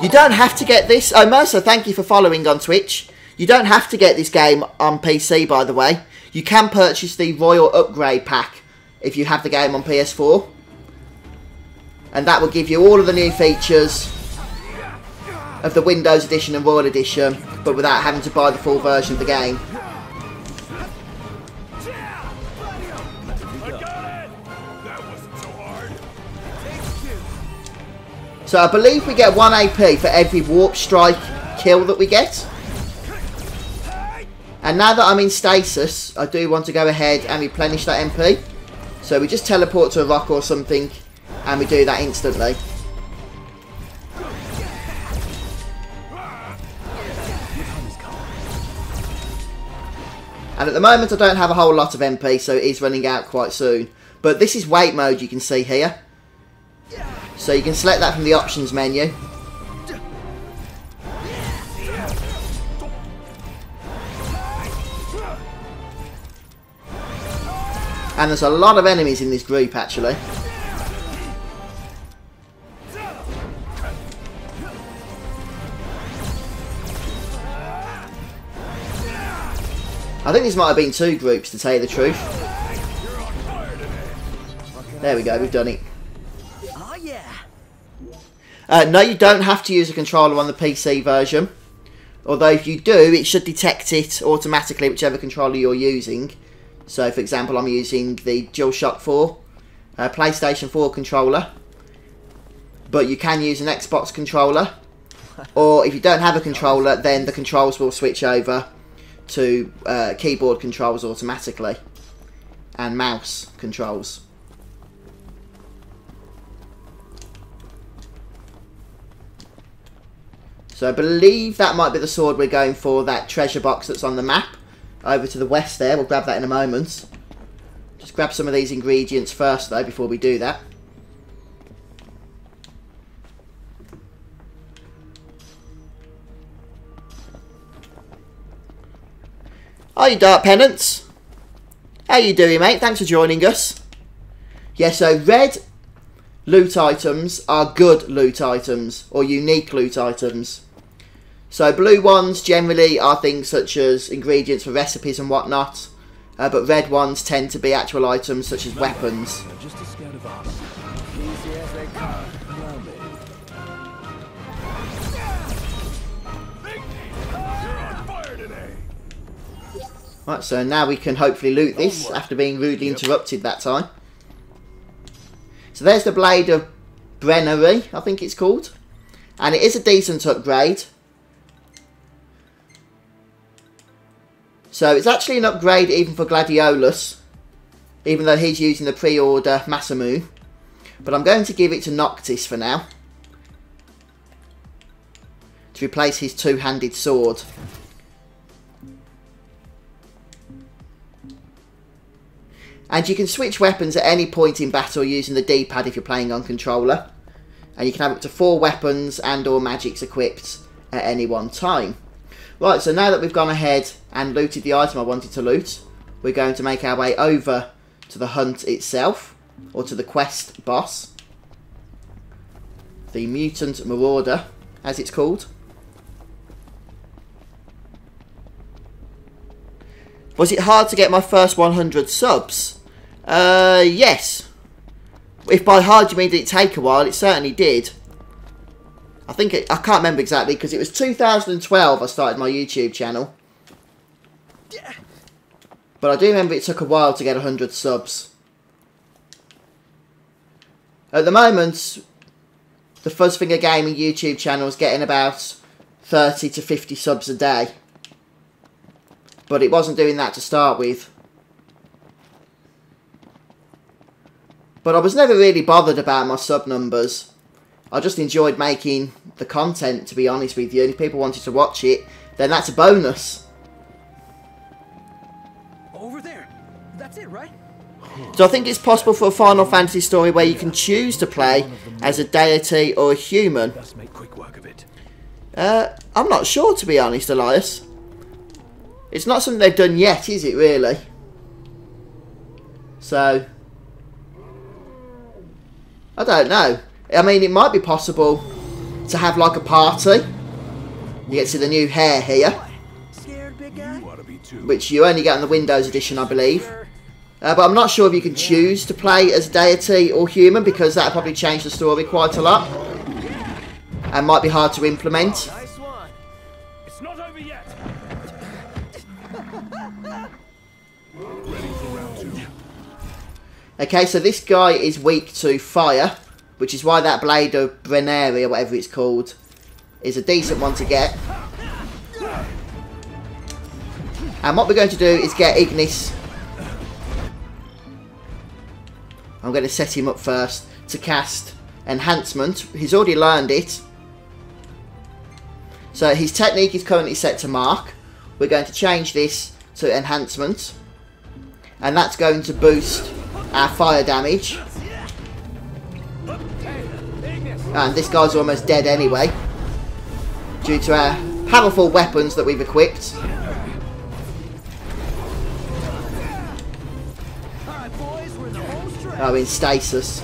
you don't have to get this. Oh, Mercer, thank you for following on Twitch. You don't have to get this game on PC, by the way. You can purchase the Royal Upgrade Pack if you have the game on PS4. And that will give you all of the new features of the Windows Edition and Royal Edition, but without having to buy the full version of the game. So I believe we get 1 AP for every Warp Strike kill that we get. And now that I'm in stasis, I do want to go ahead and replenish that MP. So we just teleport to a rock or something, and we do that instantly. And at the moment I don't have a whole lot of MP, so it is running out quite soon. But this is wait mode, you can see here. So you can select that from the options menu. And there's a lot of enemies in this group actually. I think this might have been 2 groups, to tell you the truth. There we go, we've done it.
Oh yeah.
No, you don't have to use a controller on the PC version. Although if you do, it should detect it automatically, whichever controller you're using. So, for example, I'm using the DualShock 4 PlayStation 4 controller. But you can use an Xbox controller. Or if you don't have a controller, then the controls will switch over to keyboard controls automatically. And mouse controls. So I believe that might be the sword we're going for, that treasure box that's on the map. Over to the west there, we'll grab that in a moment. Just grab some of these ingredients first though, before we do that. Hi, you Dark Penance. How you doing, mate? Thanks for joining us. Yeah, so red loot items are good loot items, or unique loot items. So blue ones generally are things such as ingredients for recipes and whatnot, but red ones tend to be actual items such as weapons.
Just a scout of armor.
Easy as they come.
Right, so now we can hopefully loot this after being rudely interrupted that time. So there's the Blade of Brennery, I think it's called. And it is a decent upgrade. So it's actually an upgrade even for Gladiolus, even though he's using the pre-order Masamune. But I'm going to give it to Noctis for now, to replace his two-handed sword. And you can switch weapons at any point in battle using the D-pad if you're playing on controller. And you can have up to 4 weapons and or magics equipped at any one time. Right, so now that we've gone ahead and looted the item I wanted to loot, we're going to make our way over to the hunt itself, or to the quest boss. The Mutant Marauder, as it's called. Was it hard to get my first 100 subs? Yes. If by hard you mean did it take a while, it certainly did. I can't remember exactly, because it was 2012 I started my YouTube channel. But I do remember it took a while to get 100 subs. At the moment, the FuzzfingerGaming YouTube channel is getting about 30 to 50 subs a day. But it wasn't doing that to start with. But I was never really bothered about my sub numbers. I just enjoyed making the content, to be honest with you. And if people wanted to watch it, then that's a bonus.
Over there. That's it, right?
So I think it's possible for a Final Fantasy story where you can choose to play as a deity or a human.
Let's make quick work of it.
I'm not sure, to be honest, Elias. It's not something they've done yet, is it, really? So I don't know. I mean, it might be possible to have like a party. You get to see the new hair here,
Scared, big guy?
which you only get on the Windows edition, I believe. But I'm not sure if you can choose to play as deity or human, because that'll probably change the story quite a lot. And might be hard to implement.
Nice one.
It's not over yet.
Okay, so this guy is weak to fire, which is why that Blade of Brennery, or whatever it's called, is a decent one to get. And what we're going to do is get Ignis. I'm going to set him up first to cast Enhancement. He's already learned it. So his technique is currently set to Mark. We're going to change this to Enhancement. And that's going to boost our fire damage. And this guy's almost dead anyway, due to our powerful weapons that we've equipped. Oh, in stasis.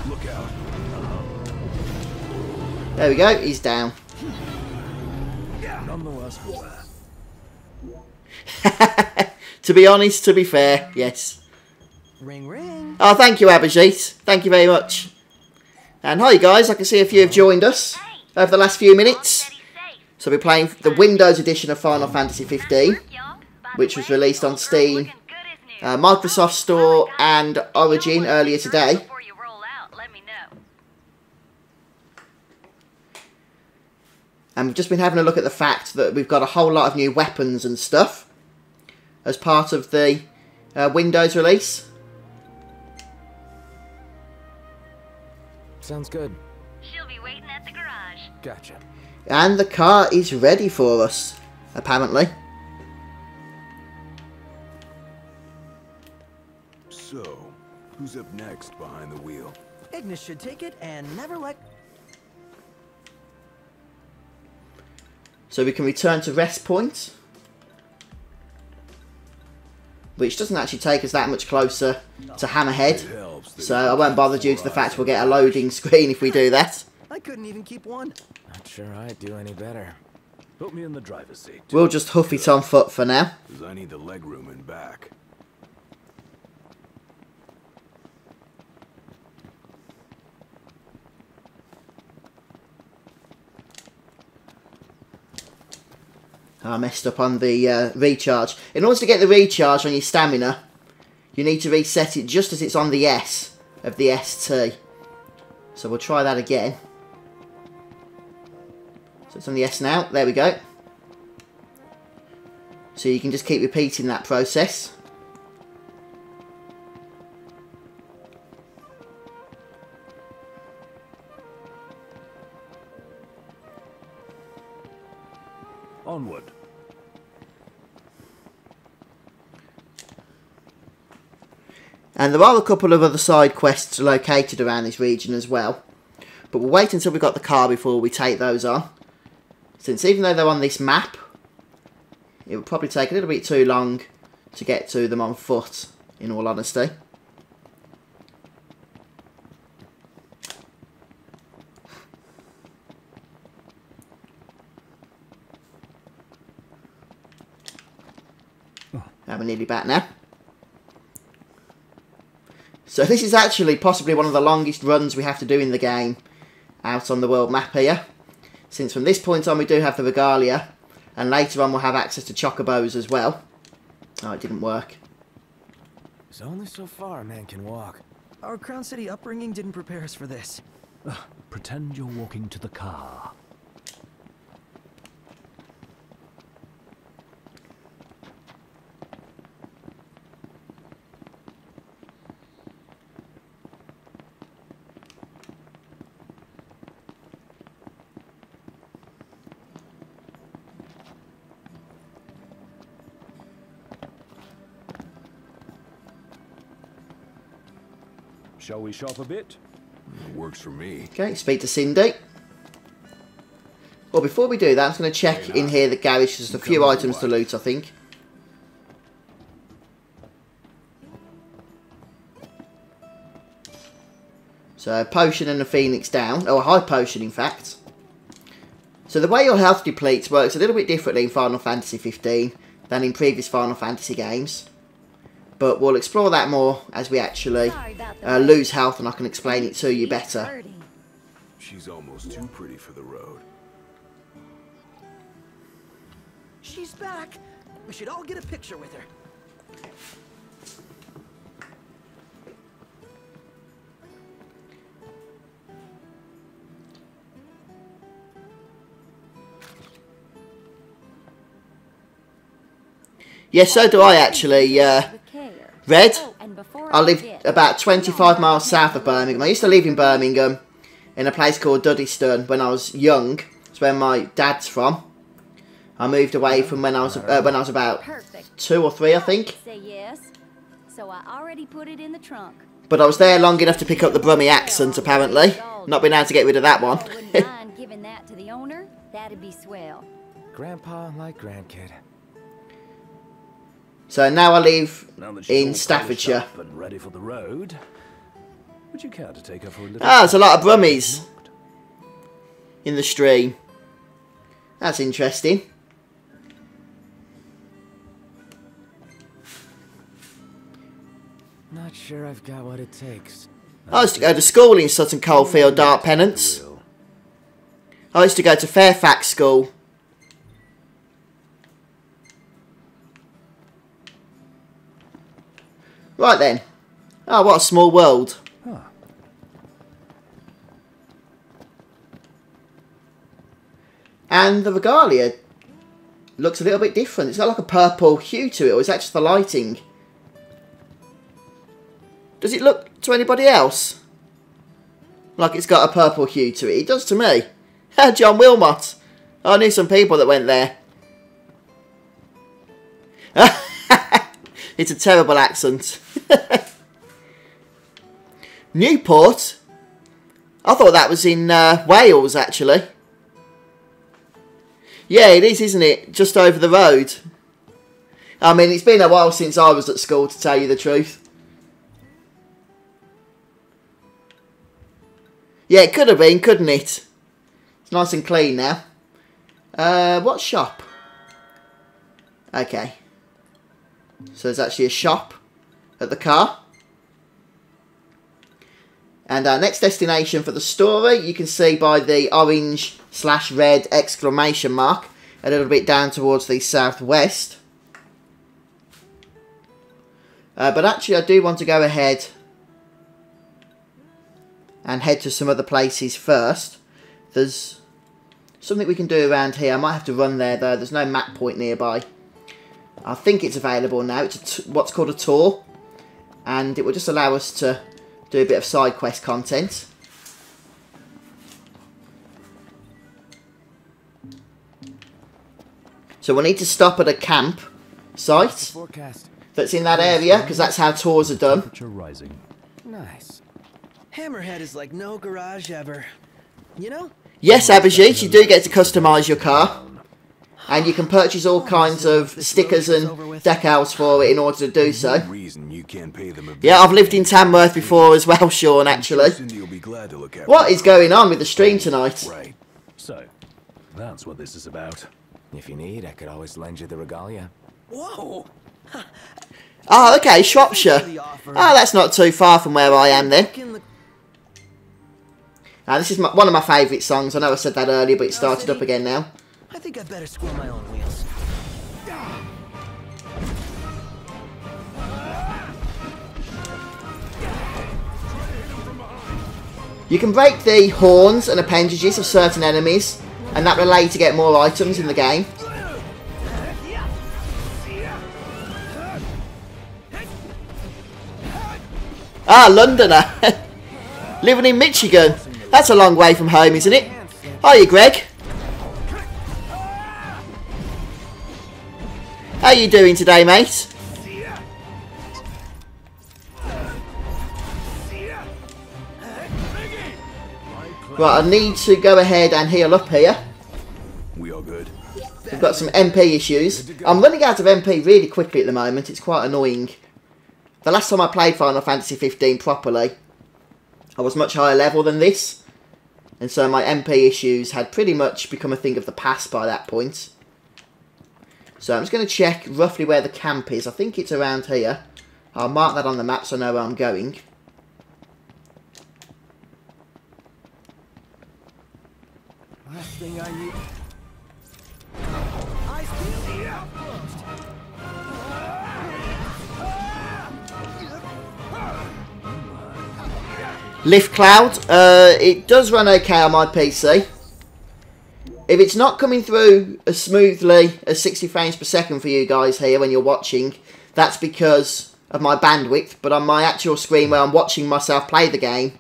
Look out.
There we go, he's down.
None the worse for wear.
To be honest, to be fair, yes.
Ring, ring.
Oh, thank you, Abhijit. Thank you very much. And hi, guys. I can see a few have joined us over the last few minutes. So we're playing the Windows edition of Final Fantasy 15, which was released on Steam, Microsoft Store and Origin earlier today. And we've just been having a look at the fact that we've got a whole lot of new weapons and stuff as part of the Windows release.
Sounds good.
She'll be waiting at the garage.
Gotcha.
And the car is ready for us, apparently.
So, who's up next behind the wheel?
Ignis should take it and never let...
So we can return to rest point, which doesn't actually take us that much closer to Hammerhead. So I won't bother due to the fact we'll get a loading screen if we do that.
I couldn't even keep one.
Not sure I'd do any better.
Put me in the driver's seat.
We'll just huff it on foot for now.
Because I need the leg room in back.
I messed up on the recharge. In order to get the recharge on your stamina, you need to reset it just as it's on the S of the ST. So we'll try that again. So it's on the S now. There we go. So you can just keep repeating that process.
Onward.
And there are a couple of other side quests located around this region as well. But we'll wait until we've got the car before we take those on. Since even though they're on this map, it would probably take a little bit too long to get to them on foot, in all honesty. And we're nearly back now. So this is actually possibly one of the longest runs we have to do in the game out on the world map here. Since from this point on we do have the Regalia, and later on we'll have access to Chocobos as well. Oh, it didn't work.
There's only so far a man can walk.
Our Crown City upbringing didn't prepare us for this.
Pretend you're walking to the car. Shall we shop a bit?
Works for me.
Okay, speak to Cindy. Well, before we do that, I'm just going to check in here the garage. There's a few items to loot, I think. So, a potion and a phoenix down. Oh, a high potion, in fact. So, the way your health depletes works a little bit differently in Final Fantasy 15 than in previous Final Fantasy games. But we'll explore that more as we actually lose health, and I can explain it to you better.
She's almost too pretty for the road.
She's back. We should all get a picture with her.
Yes, so do I actually, Red. I live about 25 miles south of Birmingham. I used to live in Birmingham in a place called Duddeston when I was young. It's where my dad's from. I moved away from when I was about 2 or 3, I think.
Say yes. So I already put it in the trunk.
But I was there long enough to pick up the Brummie accent, apparently. Not been able to get rid of that one.
Wouldn't mind giving that to the owner. That'd be swell.
Grandpa like grandkid.
So now I live
Now that she's all
in
polished
Staffordshire.
up and ready for the road, would you care to take her for a little?
Ah, there's a lot of Brummies. in the stream. That's interesting.
Not sure I've got what it takes.
I used to go to school in Sutton Coldfield, Dark Penance. I used to go to Fairfax School. Right then. Oh, what a small world.
Huh.
And the regalia looks a little bit different. It's got like a purple hue to it, or is that just the lighting? Does it look to anybody else like it's got a purple hue to it? It does to me. John Wilmot. I knew some people that went there. It's a terrible accent. Newport? I thought that was in Wales, actually. Yeah, it is, isn't it? Just over the road. I mean, it's been a while since I was at school, to tell you the truth. Yeah, it could have been, couldn't it? It's nice and clean now. What shop? Okay. So there's actually a shop at the car. And our next destination for the story, you can see by the orange/red exclamation mark, a little bit down towards the southwest. But actually I do want to go ahead and head to some other places first. There's something we can do around here. I might have to run there though. There's no map point nearby. I think it's available now. It's what's called a tour. And it will just allow us to do a bit of side quest content. So we'll need to stop at a camp site that's in that area, because that's how tours are done.
Rising.
Nice.
Hammerhead is like no garage ever. You know?
Yes, Abhijit, you do get to customise your car. And you can purchase all kinds of stickers and decals for it in order to do so. Yeah, I've lived in Tamworth before as well, Sean, actually. What is going on with the stream tonight?
Right. So, that's what this is about.
If you need, I could always lend you the regalia.
Whoa!
Oh, okay, Shropshire. Oh, that's not too far from where I am then. Now, this is one of my favourite songs. I know I said that earlier, but it started up again now.
I think I better squirrel my own wheels.
You can break the horns and appendages of certain enemies, and that will allow you to get more items in the game. Ah, Londoner. Living in Michigan. That's a long way from home, isn't it? Hiya, Greg. How you doing today, mate? Right, I need to go ahead and heal up here.
We all good?
We've got some MP issues. I'm running out of MP really quickly at the moment. It's quite annoying. The last time I played Final Fantasy 15 properly, I was much higher level than this. And so my MP issues had pretty much become a thing of the past by that point. So I'm just going to check roughly where the camp is. I think it's around here. I'll mark that on the map so I know where I'm going.
Last thing I need.
Lift Cloud. It does run okay on my PC. If it's not coming through as smoothly as 60 frames per second for you guys here when you're watching, that's because of my bandwidth. But on my actual screen where I'm watching myself play the game,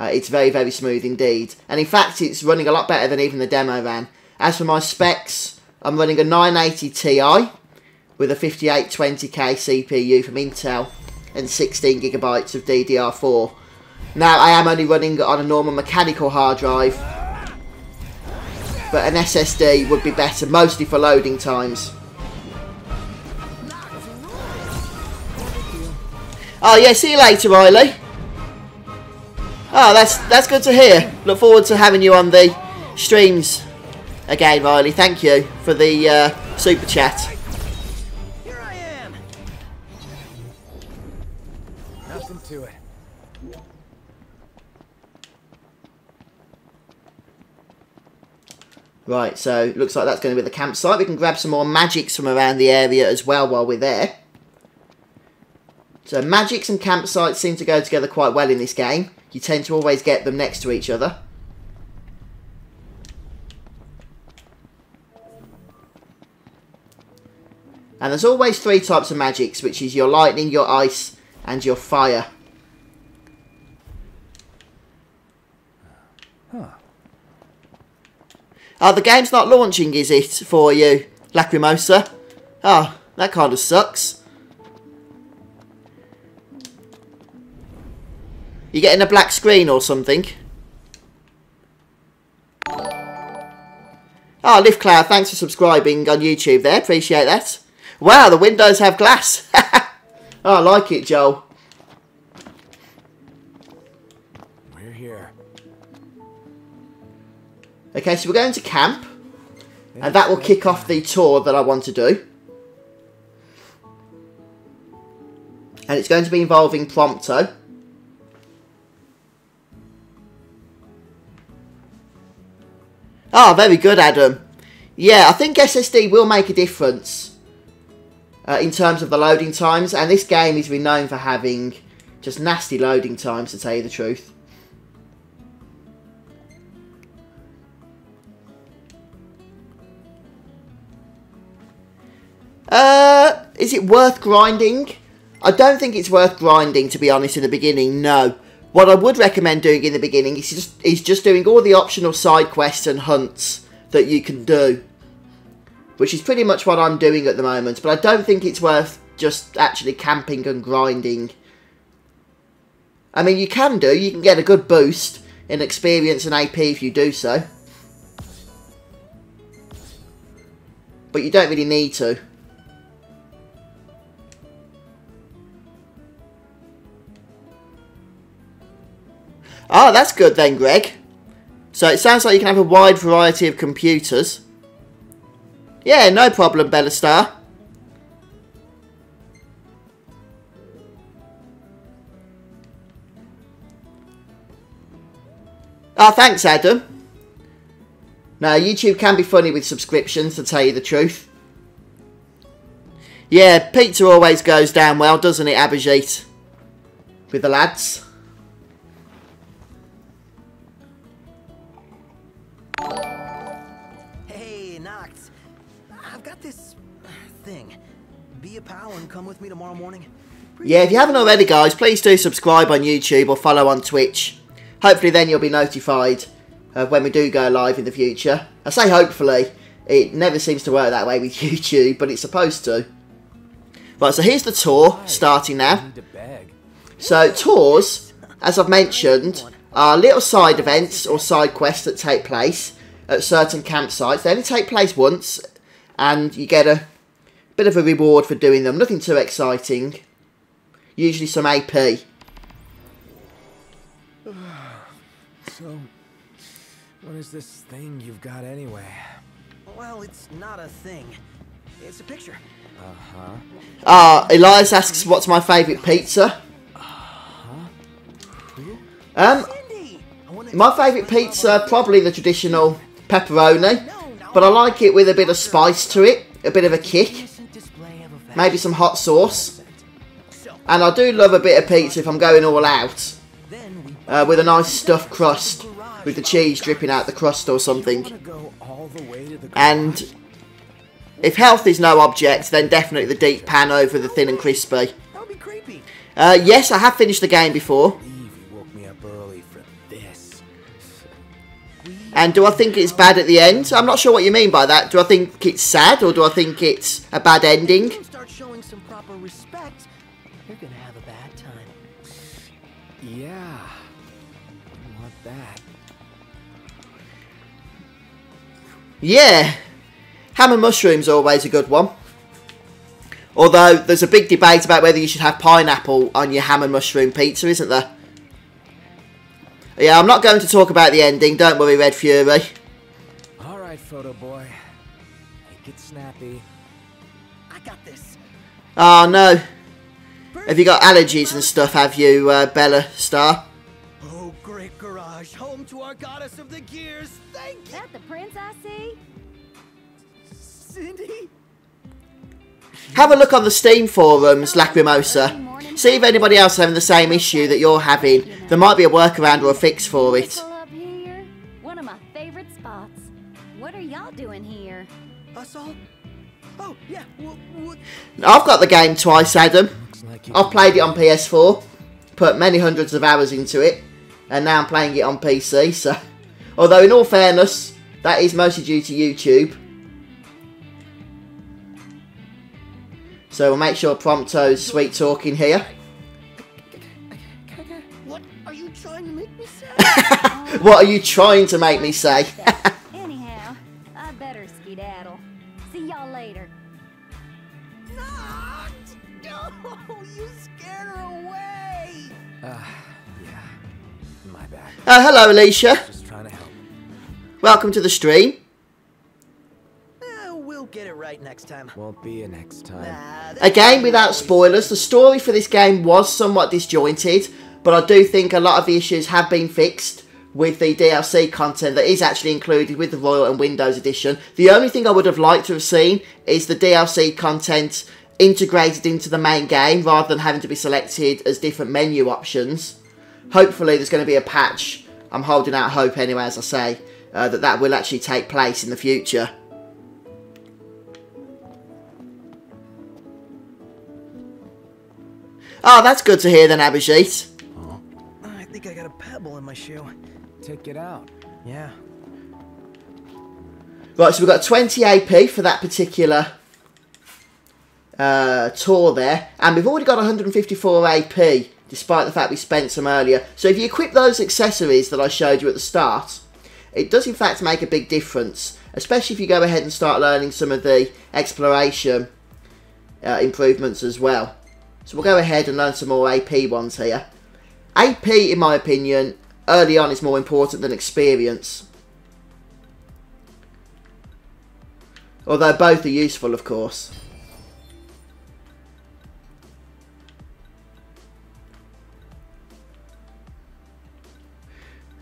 it's very, very smooth indeed. And in fact, it's running a lot better than even the demo ran. As for my specs, I'm running a 980 Ti with a 5820K CPU from Intel and 16GB of DDR4. Now, I am only running on a normal mechanical hard drive, but an SSD would be better, mostly for loading times. Oh yeah, see you later, Riley. Oh, that's good to hear. Look forward to having you on the streams again, Riley. Thank you for the super chat.
Here I am.
Nothing to it.
Right, so looks like that's going to be the campsite. We can grab some more magics from around the area as well while we're there. So magics and campsites seem to go together quite well in this game. You tend to always get them next to each other. And there's always 3 types of magics, which is your lightning, your ice, and your fire.
Huh.
Oh, the game's not launching, is it, for you, Lacrimosa? Oh, that kind of sucks. You getting a black screen or something? Oh, Lift Cloud, thanks for subscribing on YouTube there. Appreciate that. Wow, the windows have glass. Oh, I like it, Joel.
We're here.
Okay, so we're going to camp. And that will kick off the tour that I want to do. And it's going to be involving Prompto. Oh, very good, Adam. Yeah, I think SSD will make a difference in terms of the loading times. And this game is renowned for having just nasty loading times, to tell you the truth. Is it worth grinding? I don't think it's worth grinding, to be honest, in the beginning, no. What I would recommend doing in the beginning is just doing all the optional side quests and hunts that you can do. Which is pretty much what I'm doing at the moment. But I don't think it's worth just actually camping and grinding. I mean, you can get a good boost in experience and AP if you do so. But you don't really need to. Oh, that's good then, Greg. So it sounds like you can have a wide variety of computers. Yeah, no problem, Bellastar. Oh, thanks, Adam. Now, YouTube can be funny with subscriptions, to tell you the truth. Yeah, pizza always goes down well, doesn't it, Abhijit? With the lads.
Hey, Nox. I've got this thing. Be a pal and come with me tomorrow morning.
Yeah, if you haven't already, guys, please do subscribe on YouTube or follow on Twitch. Hopefully then you'll be notified when we do go live in the future. I say hopefully. It never seems to work that way with YouTube, but it's supposed to. Right, so here's the tour, starting now. So, tours, as I've mentioned, are little side events or side quests that take place at certain campsites. They only take place once, and you get a bit of a reward for doing them. Nothing too exciting. Usually some AP.
So, what is this thing you've got anyway?
Well, it's not a thing. It's a picture.
Elias asks, what's my favourite pizza? My favourite pizza, probably the traditional pepperoni. But I like it with a bit of spice to it. A bit of a kick. Maybe some hot sauce. And I do love a bit of pizza if I'm going all out. With a nice stuffed crust. With the cheese dripping out the crust or something. And if health is no object, then definitely the deep pan over the thin and crispy.
That would be creepy.
Yes, I have finished the game before.
You woke me up early for this.
And do I think it's bad at the end? I'm not sure what you mean by that. Do I think it's sad or do I think it's a bad ending?
If you start showing some proper respect, you're gonna have a bad time.
Yeah. I want that.
Yeah. Ham and mushrooms are always a good one. Although, there's a big debate about whether you should have pineapple on your ham and mushroom pizza, isn't there? Yeah, I'm not going to talk about the ending, don't worry, Red Fury.
photo boy. Make it snappy.
I got this.
Oh no. Have you got allergies and stuff, have you, Bella Star?
Oh, great garage, home to our goddess of the gears. Thank you,
That the prince I see?
Cindy.
Have a look on the Steam forums, Lacrimosa. See if anybody else is having the same issue that you're having. There might be a workaround or a fix for it.
People up here? One of my favorite spots. What are y'all doing here?
Us all? Oh, yeah.
I've got the game twice, Adam.
Like
I've played it on PS4, put many hundreds of hours into it, and now I'm playing it on PC, so... Although, in all fairness, that is mostly due to YouTube. So we'll make sure Prompto's sweet talking here.
What are you trying to make me say?
What are you trying to make me say?
Anyhow, I better skedaddle. See y'all later.
No, you scared her away.
Yeah. My bad.
Hello, Alicia.
Just trying to help.
Welcome to the stream.
We'll get it right next time.
Won't be a next time.
Again, without spoilers, the story for this game was somewhat disjointed, but I do think a lot of the issues have been fixed with the DLC content that is actually included with the Royal and Windows Edition. The only thing I would have liked to have seen is the DLC content integrated into the main game rather than having to be selected as different menu options. Hopefully there's going to be a patch. I'm holding out hope anyway, as I say, that will actually take place in the future. Oh, that's good to hear then, Abhijit.
I think I got a pebble in my shoe.
Take it out.
Yeah.
Right, so we've got 20 AP for that particular tour there. And we've already got 154 AP, despite the fact we spent some earlier. So if you equip those accessories that I showed you at the start, it does in fact make a big difference. Especially if you go ahead and start learning some of the exploration improvements as well. So we'll go ahead and learn some more AP ones here. AP, in my opinion, early on is more important than experience. Although both are useful, of course.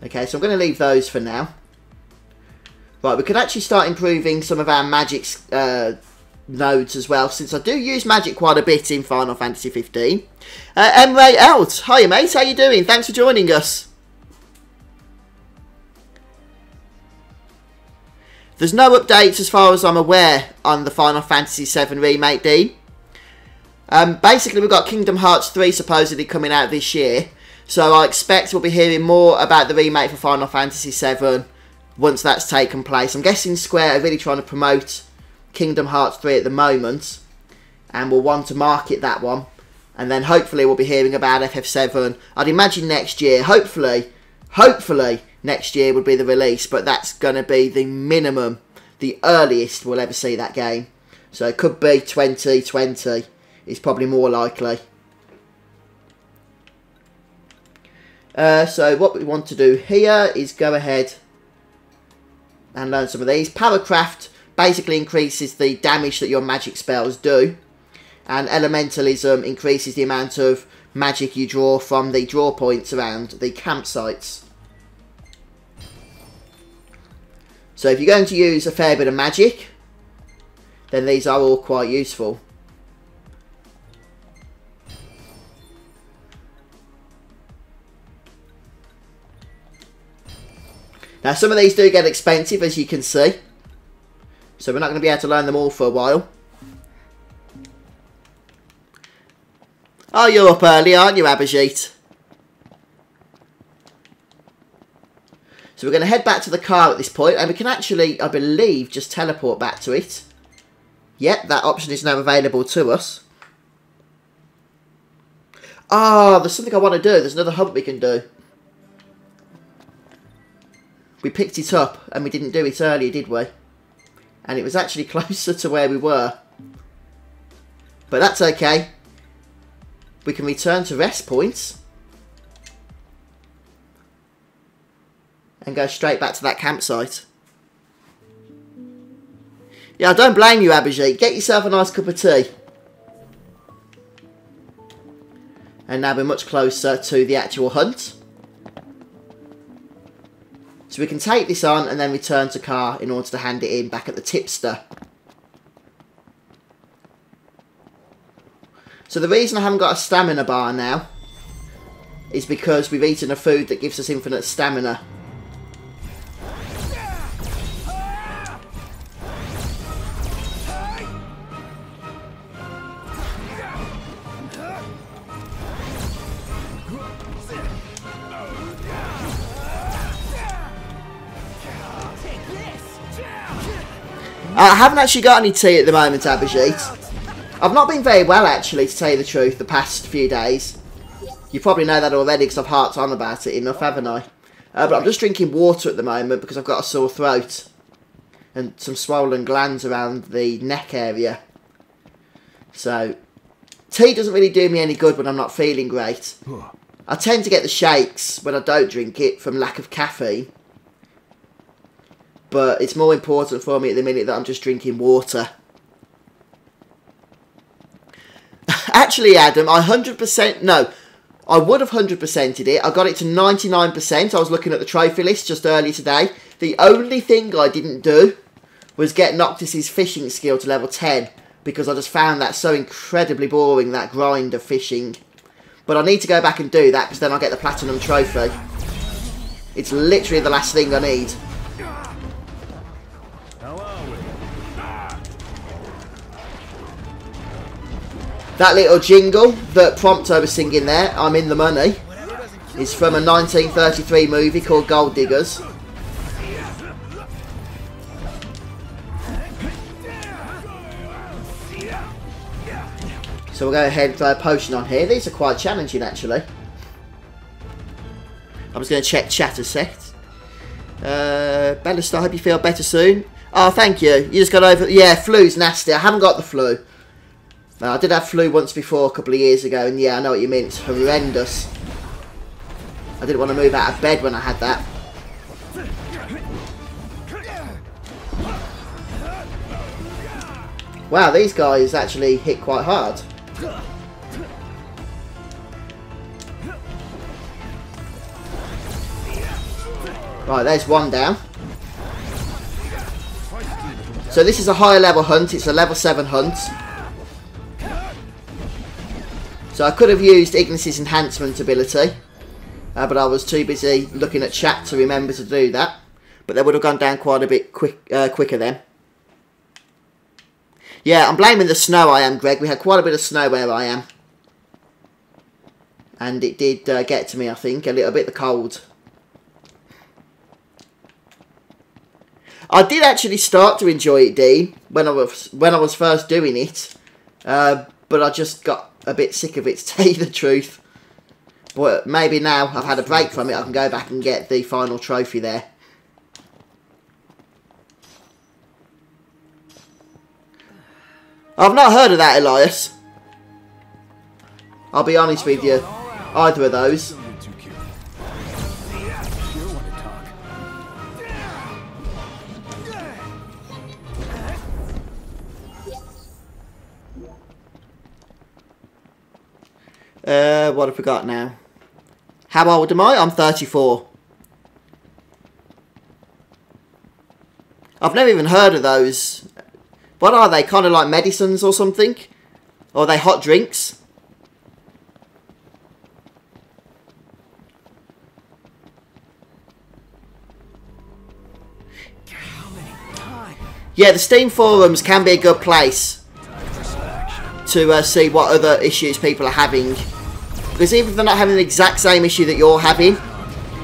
Okay, so I'm going to leave those for now. Right, we could actually start improving some of our magic nodes as well, since I do use magic quite a bit in Final Fantasy 15. Emre Elt, hiya mate, how you doing? Thanks for joining us. There's no updates as far as I'm aware on the Final Fantasy 7 remake, Dean. Basically we've got Kingdom Hearts 3 supposedly coming out this year, so I expect we'll be hearing more about the remake for Final Fantasy 7 once that's taken place. I'm guessing Square are really trying to promote Kingdom Hearts 3 at the moment, and we'll want to market that one, and then hopefully we'll be hearing about FF7. I'd imagine next year, hopefully next year would be the release, but that's going to be the minimum, the earliest we'll ever see that game. So it could be 2020, is probably more likely. So what we want to do here is go ahead and learn some of these. Powercraft basically increases the damage that your magic spells do, and Elementalism increases the amount of magic you draw from the draw points around the campsites. So if you're going to use a fair bit of magic, then these are all quite useful. Now some of these do get expensive, as you can see. So we're not going to be able to learn them all for a while. Oh, you're up early, aren't you, Abhijit? So we're going to head back to the car at this point, and we can actually, I believe, just teleport back to it. Yep, that option is now available to us. Ah, there's something I want to do. There's another hump we can do. We picked it up, and we didn't do it earlier, did we? And it was actually closer to where we were. But that's okay. We can return to rest points. And go straight back to that campsite. Yeah, I don't blame you, Abhijit. Get yourself a nice cup of tea. And now we're much closer to the actual hunt. So we can take this on and then return to car in order to hand it in back at the tipster. So the reason I haven't got a stamina bar now is because we've eaten a food that gives us infinite stamina. I haven't actually got any tea at the moment, Abhijit. I've not been very well, actually, to tell you the truth, the past few days. You probably know that already because I've harped on about it enough, haven't I? But I'm just drinking water at the moment because I've got a sore throat and some swollen glands around the neck area. So, tea doesn't really do me any good when I'm not feeling great. I tend to get the shakes when I don't drink it from lack of caffeine. But it's more important for me at the minute that I'm just drinking water. Actually, Adam, I would have 100%ed it. I got it to 99%. I was looking at the trophy list just earlier today. The only thing I didn't do was get Noctis's fishing skill to level 10. Because I just found that so incredibly boring, that grind of fishing. But I need to go back and do that because then I'll get the platinum trophy. It's literally the last thing I need. That little jingle that Prompto was singing there, I'm in the money, is from a 1933 movie called Gold Diggers. So we'll go ahead and throw a potion on here. These are quite challenging, actually. I'm just going to check chat a sec. Bellastar, I hope you feel better soon. Oh, thank you. You just got over... Yeah, flu's nasty. I haven't got the flu. I did have flu once before a couple of years ago, and yeah, I know what you mean. It's horrendous. I didn't want to move out of bed when I had that. Wow, these guys actually hit quite hard. Right, there's one down. So this is a higher level hunt. It's a level 7 hunt. So I could have used Ignis's enhancement ability, but I was too busy looking at chat to remember to do that. But they would have gone down quite a bit quicker then. Yeah, I'm blaming the snow, I am, Greg. We had quite a bit of snow where I am. And it did get to me, I think, a little bit, the cold. I did actually start to enjoy it, Dean, when I was first doing it. But I just got a bit sick of it, to tell you the truth. But maybe now I've had a break from it, I can go back and get the final trophy there. I've not heard of that, Elias. I'll be honest with you. Either of those. What have we got now? How old am I? I'm 34. I've never even heard of those. What are they? Kind of like medicines or something? Or are they hot drinks? Yeah, the Steam forums can be a good place to see what other issues people are having. Because even if they're not having the exact same issue that you're having,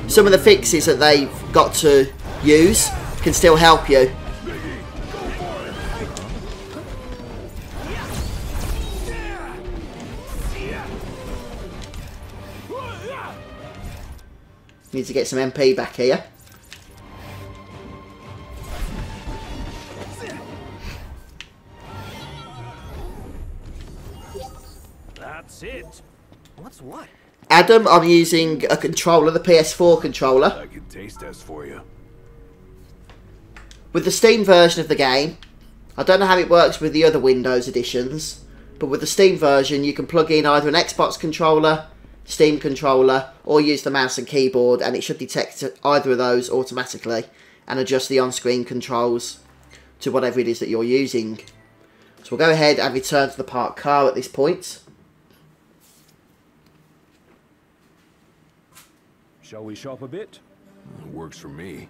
some of the fixes that they've got to use can still help you. Need to get some MP back here.
That's it. What's what?
Adam, I'm using a controller, the PS4 controller.
I can taste test for you.
With the Steam version of the game, I don't know how it works with the other Windows editions, but with the Steam version you can plug in either an Xbox controller, Steam controller, or use the mouse and keyboard, and it should detect either of those automatically and adjust the on-screen controls to whatever it is that you're using. So we'll go ahead and return to the parked car at this point.
Shall we shop a bit?
Works for me.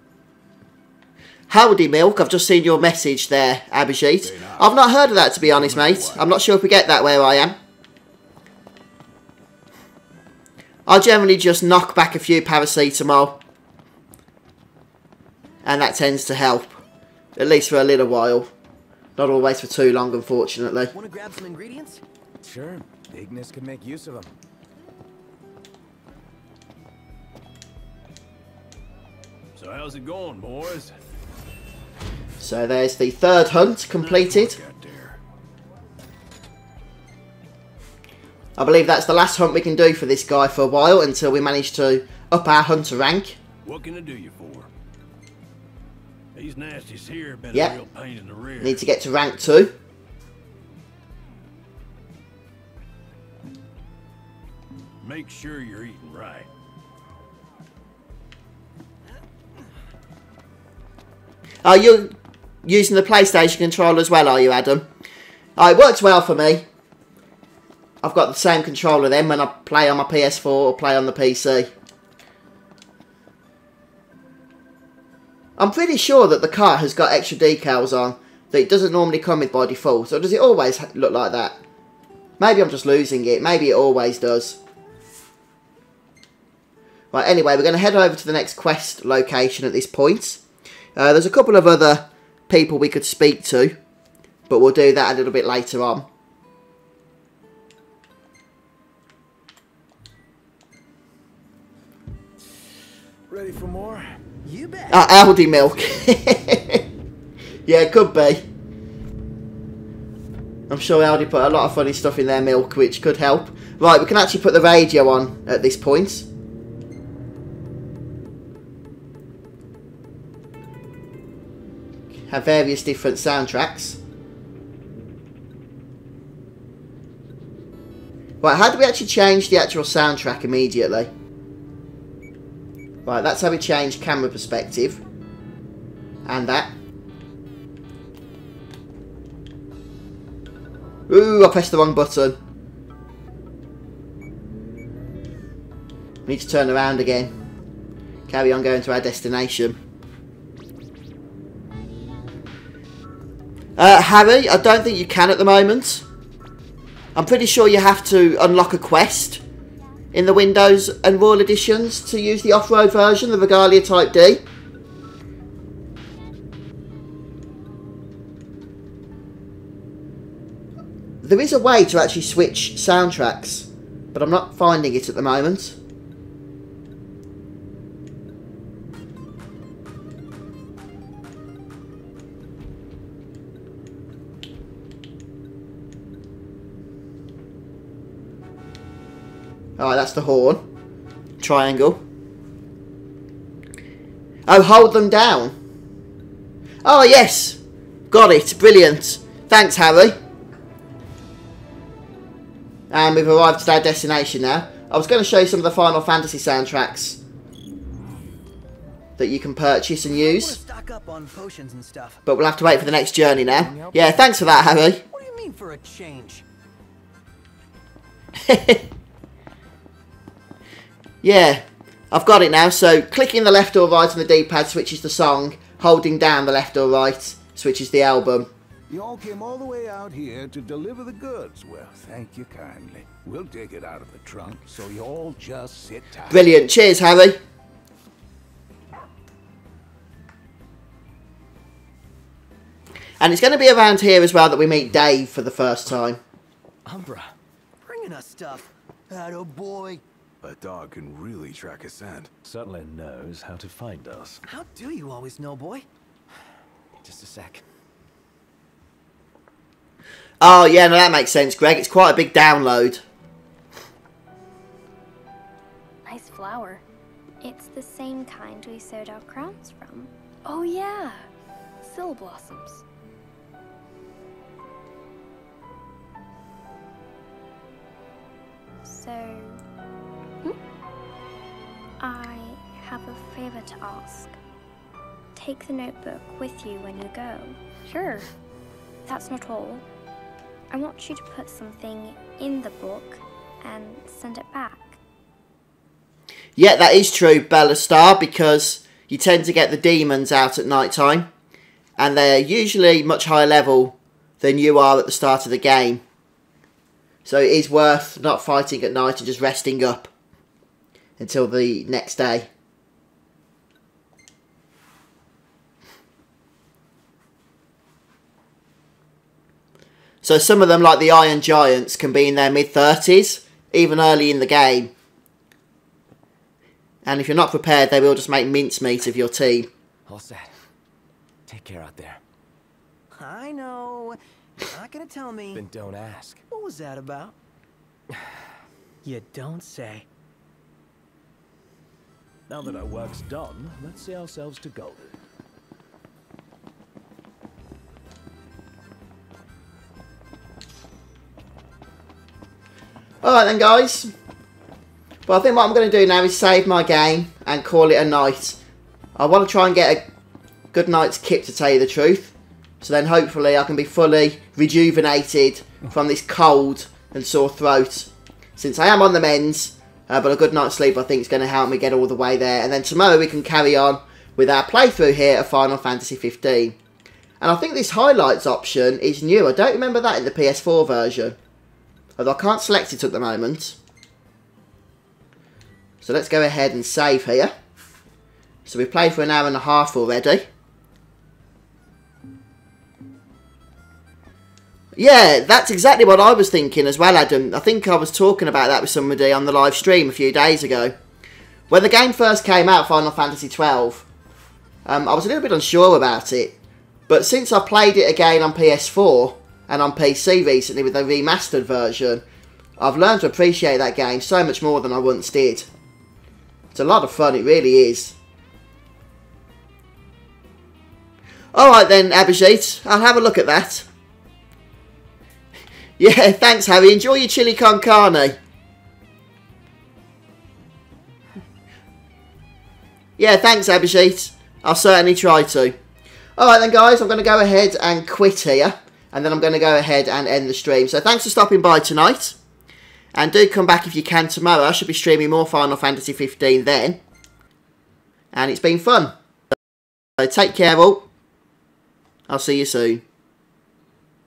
Howdy Milk, I've just seen your message there, Abhijit. I've not heard of that, to be honest, mate. I'm not sure if we get that where I am. I generally just knock back a few paracetamol, and that tends to help, at least for a little while. Not always for too long, unfortunately.
Want to grab some ingredients?
Sure. Ignis could make use of them.
So how's it going, boys?
So there's the third hunt completed. I believe that's the last hunt we can do for this guy for a while until we manage to up our hunter rank.
What can I do you for? These nasties here have been
Yep.
a real pain in the rear.
Need to get to rank 2.
Make sure you're eating right.
Are you using the PlayStation controller as well, are you, Adam? Oh, it works well for me. I've got the same controller then when I play on my PS4 or play on the PC. I'm pretty sure that the car has got extra decals on that it doesn't normally come with by default. Or does it always look like that? Maybe I'm just losing it. Maybe it always does. Right, anyway, we're going to head over to the next quest location at this point. There's a couple of other people we could speak to, but we'll do that a little bit later on.
Ready for more?
You bet.
Aldi milk. Yeah, it could be. I'm sure Aldi put a lot of funny stuff in their milk, which could help. Right, we can actually put the radio on at this point. Have various different soundtracks. Right, how do we actually change the actual soundtrack immediately? Right, that's how we change camera perspective. And that. Ooh, I pressed the wrong button. We need to turn around again. Carry on going to our destination. Harry, I don't think you can at the moment. I'm pretty sure you have to unlock a quest in the Windows and Royal Editions to use the off-road version, the Regalia Type D. There is a way to actually switch soundtracks, but I'm not finding it at the moment. Alright, that's the horn. Triangle. Oh, hold them down. Oh, yes. Got it. Brilliant. Thanks, Harry. And we've arrived at our destination now. I was going to show you some of the Final Fantasy soundtracks that you can purchase and use.
Stock up on potions and stuff.
But we'll have to wait for the next journey now. Yeah, thanks for that, Harry.
What do you mean for a change?
Yeah, I've got it now. So clicking the left or right on the D-pad switches the song. Holding down the left or right switches the album.
You all came all the way out here to deliver the goods. Well, thank you kindly. We'll take it out of the trunk, so you all just sit tight.
Brilliant. Cheers, Harry. And it's going to be around here as well that we meet Dave for the first time.
Umbra, bringing us stuff. Atta boy.
That dog can really track a scent.
Certainly knows how to find us.
How do you always know, boy? Just a sec.
Oh, yeah, no, that makes sense, Greg. It's quite a big download.
Nice flower. It's the same kind we sewed our crowns from. Oh yeah, Syl blossoms. So... I have a favor to ask. Take the notebook with you when you go. Sure. That's not all. I want you to put something in the book and send it back.
Yeah, that is true, Bella Star, because you tend to get the demons out at night time, and they're usually much higher level than you are at the start of the game. So it is worth not fighting at night and just resting up until the next day. So some of them, like the Iron Giants, can be in their mid-30s, even early in the game. And if you're not prepared, they will just make mincemeat of your team.
All set. Take care out there.
I know. You're not gonna tell me.
Then don't ask.
What was that about?
You don't say. Now that our work's done, let's see ourselves to go.
Alright then, guys. But I think what I'm going to do now is save my game and call it a night. I want to try and get a good night's kip, to tell you the truth. So then hopefully I can be fully rejuvenated from this cold and sore throat. Since I am on the mends, but a good night's sleep I think is going to help me get all the way there. And then tomorrow we can carry on with our playthrough here of Final Fantasy 15. And I think this highlights option is new. I don't remember that in the PS4 version. Although I can't select it at the moment. So let's go ahead and save here. So we've played for an hour and a half already. Yeah, that's exactly what I was thinking as well, Adam. I think I was talking about that with somebody on the live stream a few days ago. When the game first came out, Final Fantasy 12, I was a little bit unsure about it. But since I played it again on PS4 and on PC recently with the remastered version, I've learned to appreciate that game so much more than I once did. It's a lot of fun, it really is. Alright then, Abhijit, I'll have a look at that. Yeah, thanks Harry, enjoy your chili con carne. Yeah, thanks Abhijit, I'll certainly try to. Alright then guys, I'm going to go ahead and quit here. And then I'm going to go ahead and end the stream. So thanks for stopping by tonight. And do come back if you can tomorrow. I should be streaming more Final Fantasy 15 then. And it's been fun. So take care all. I'll see you soon.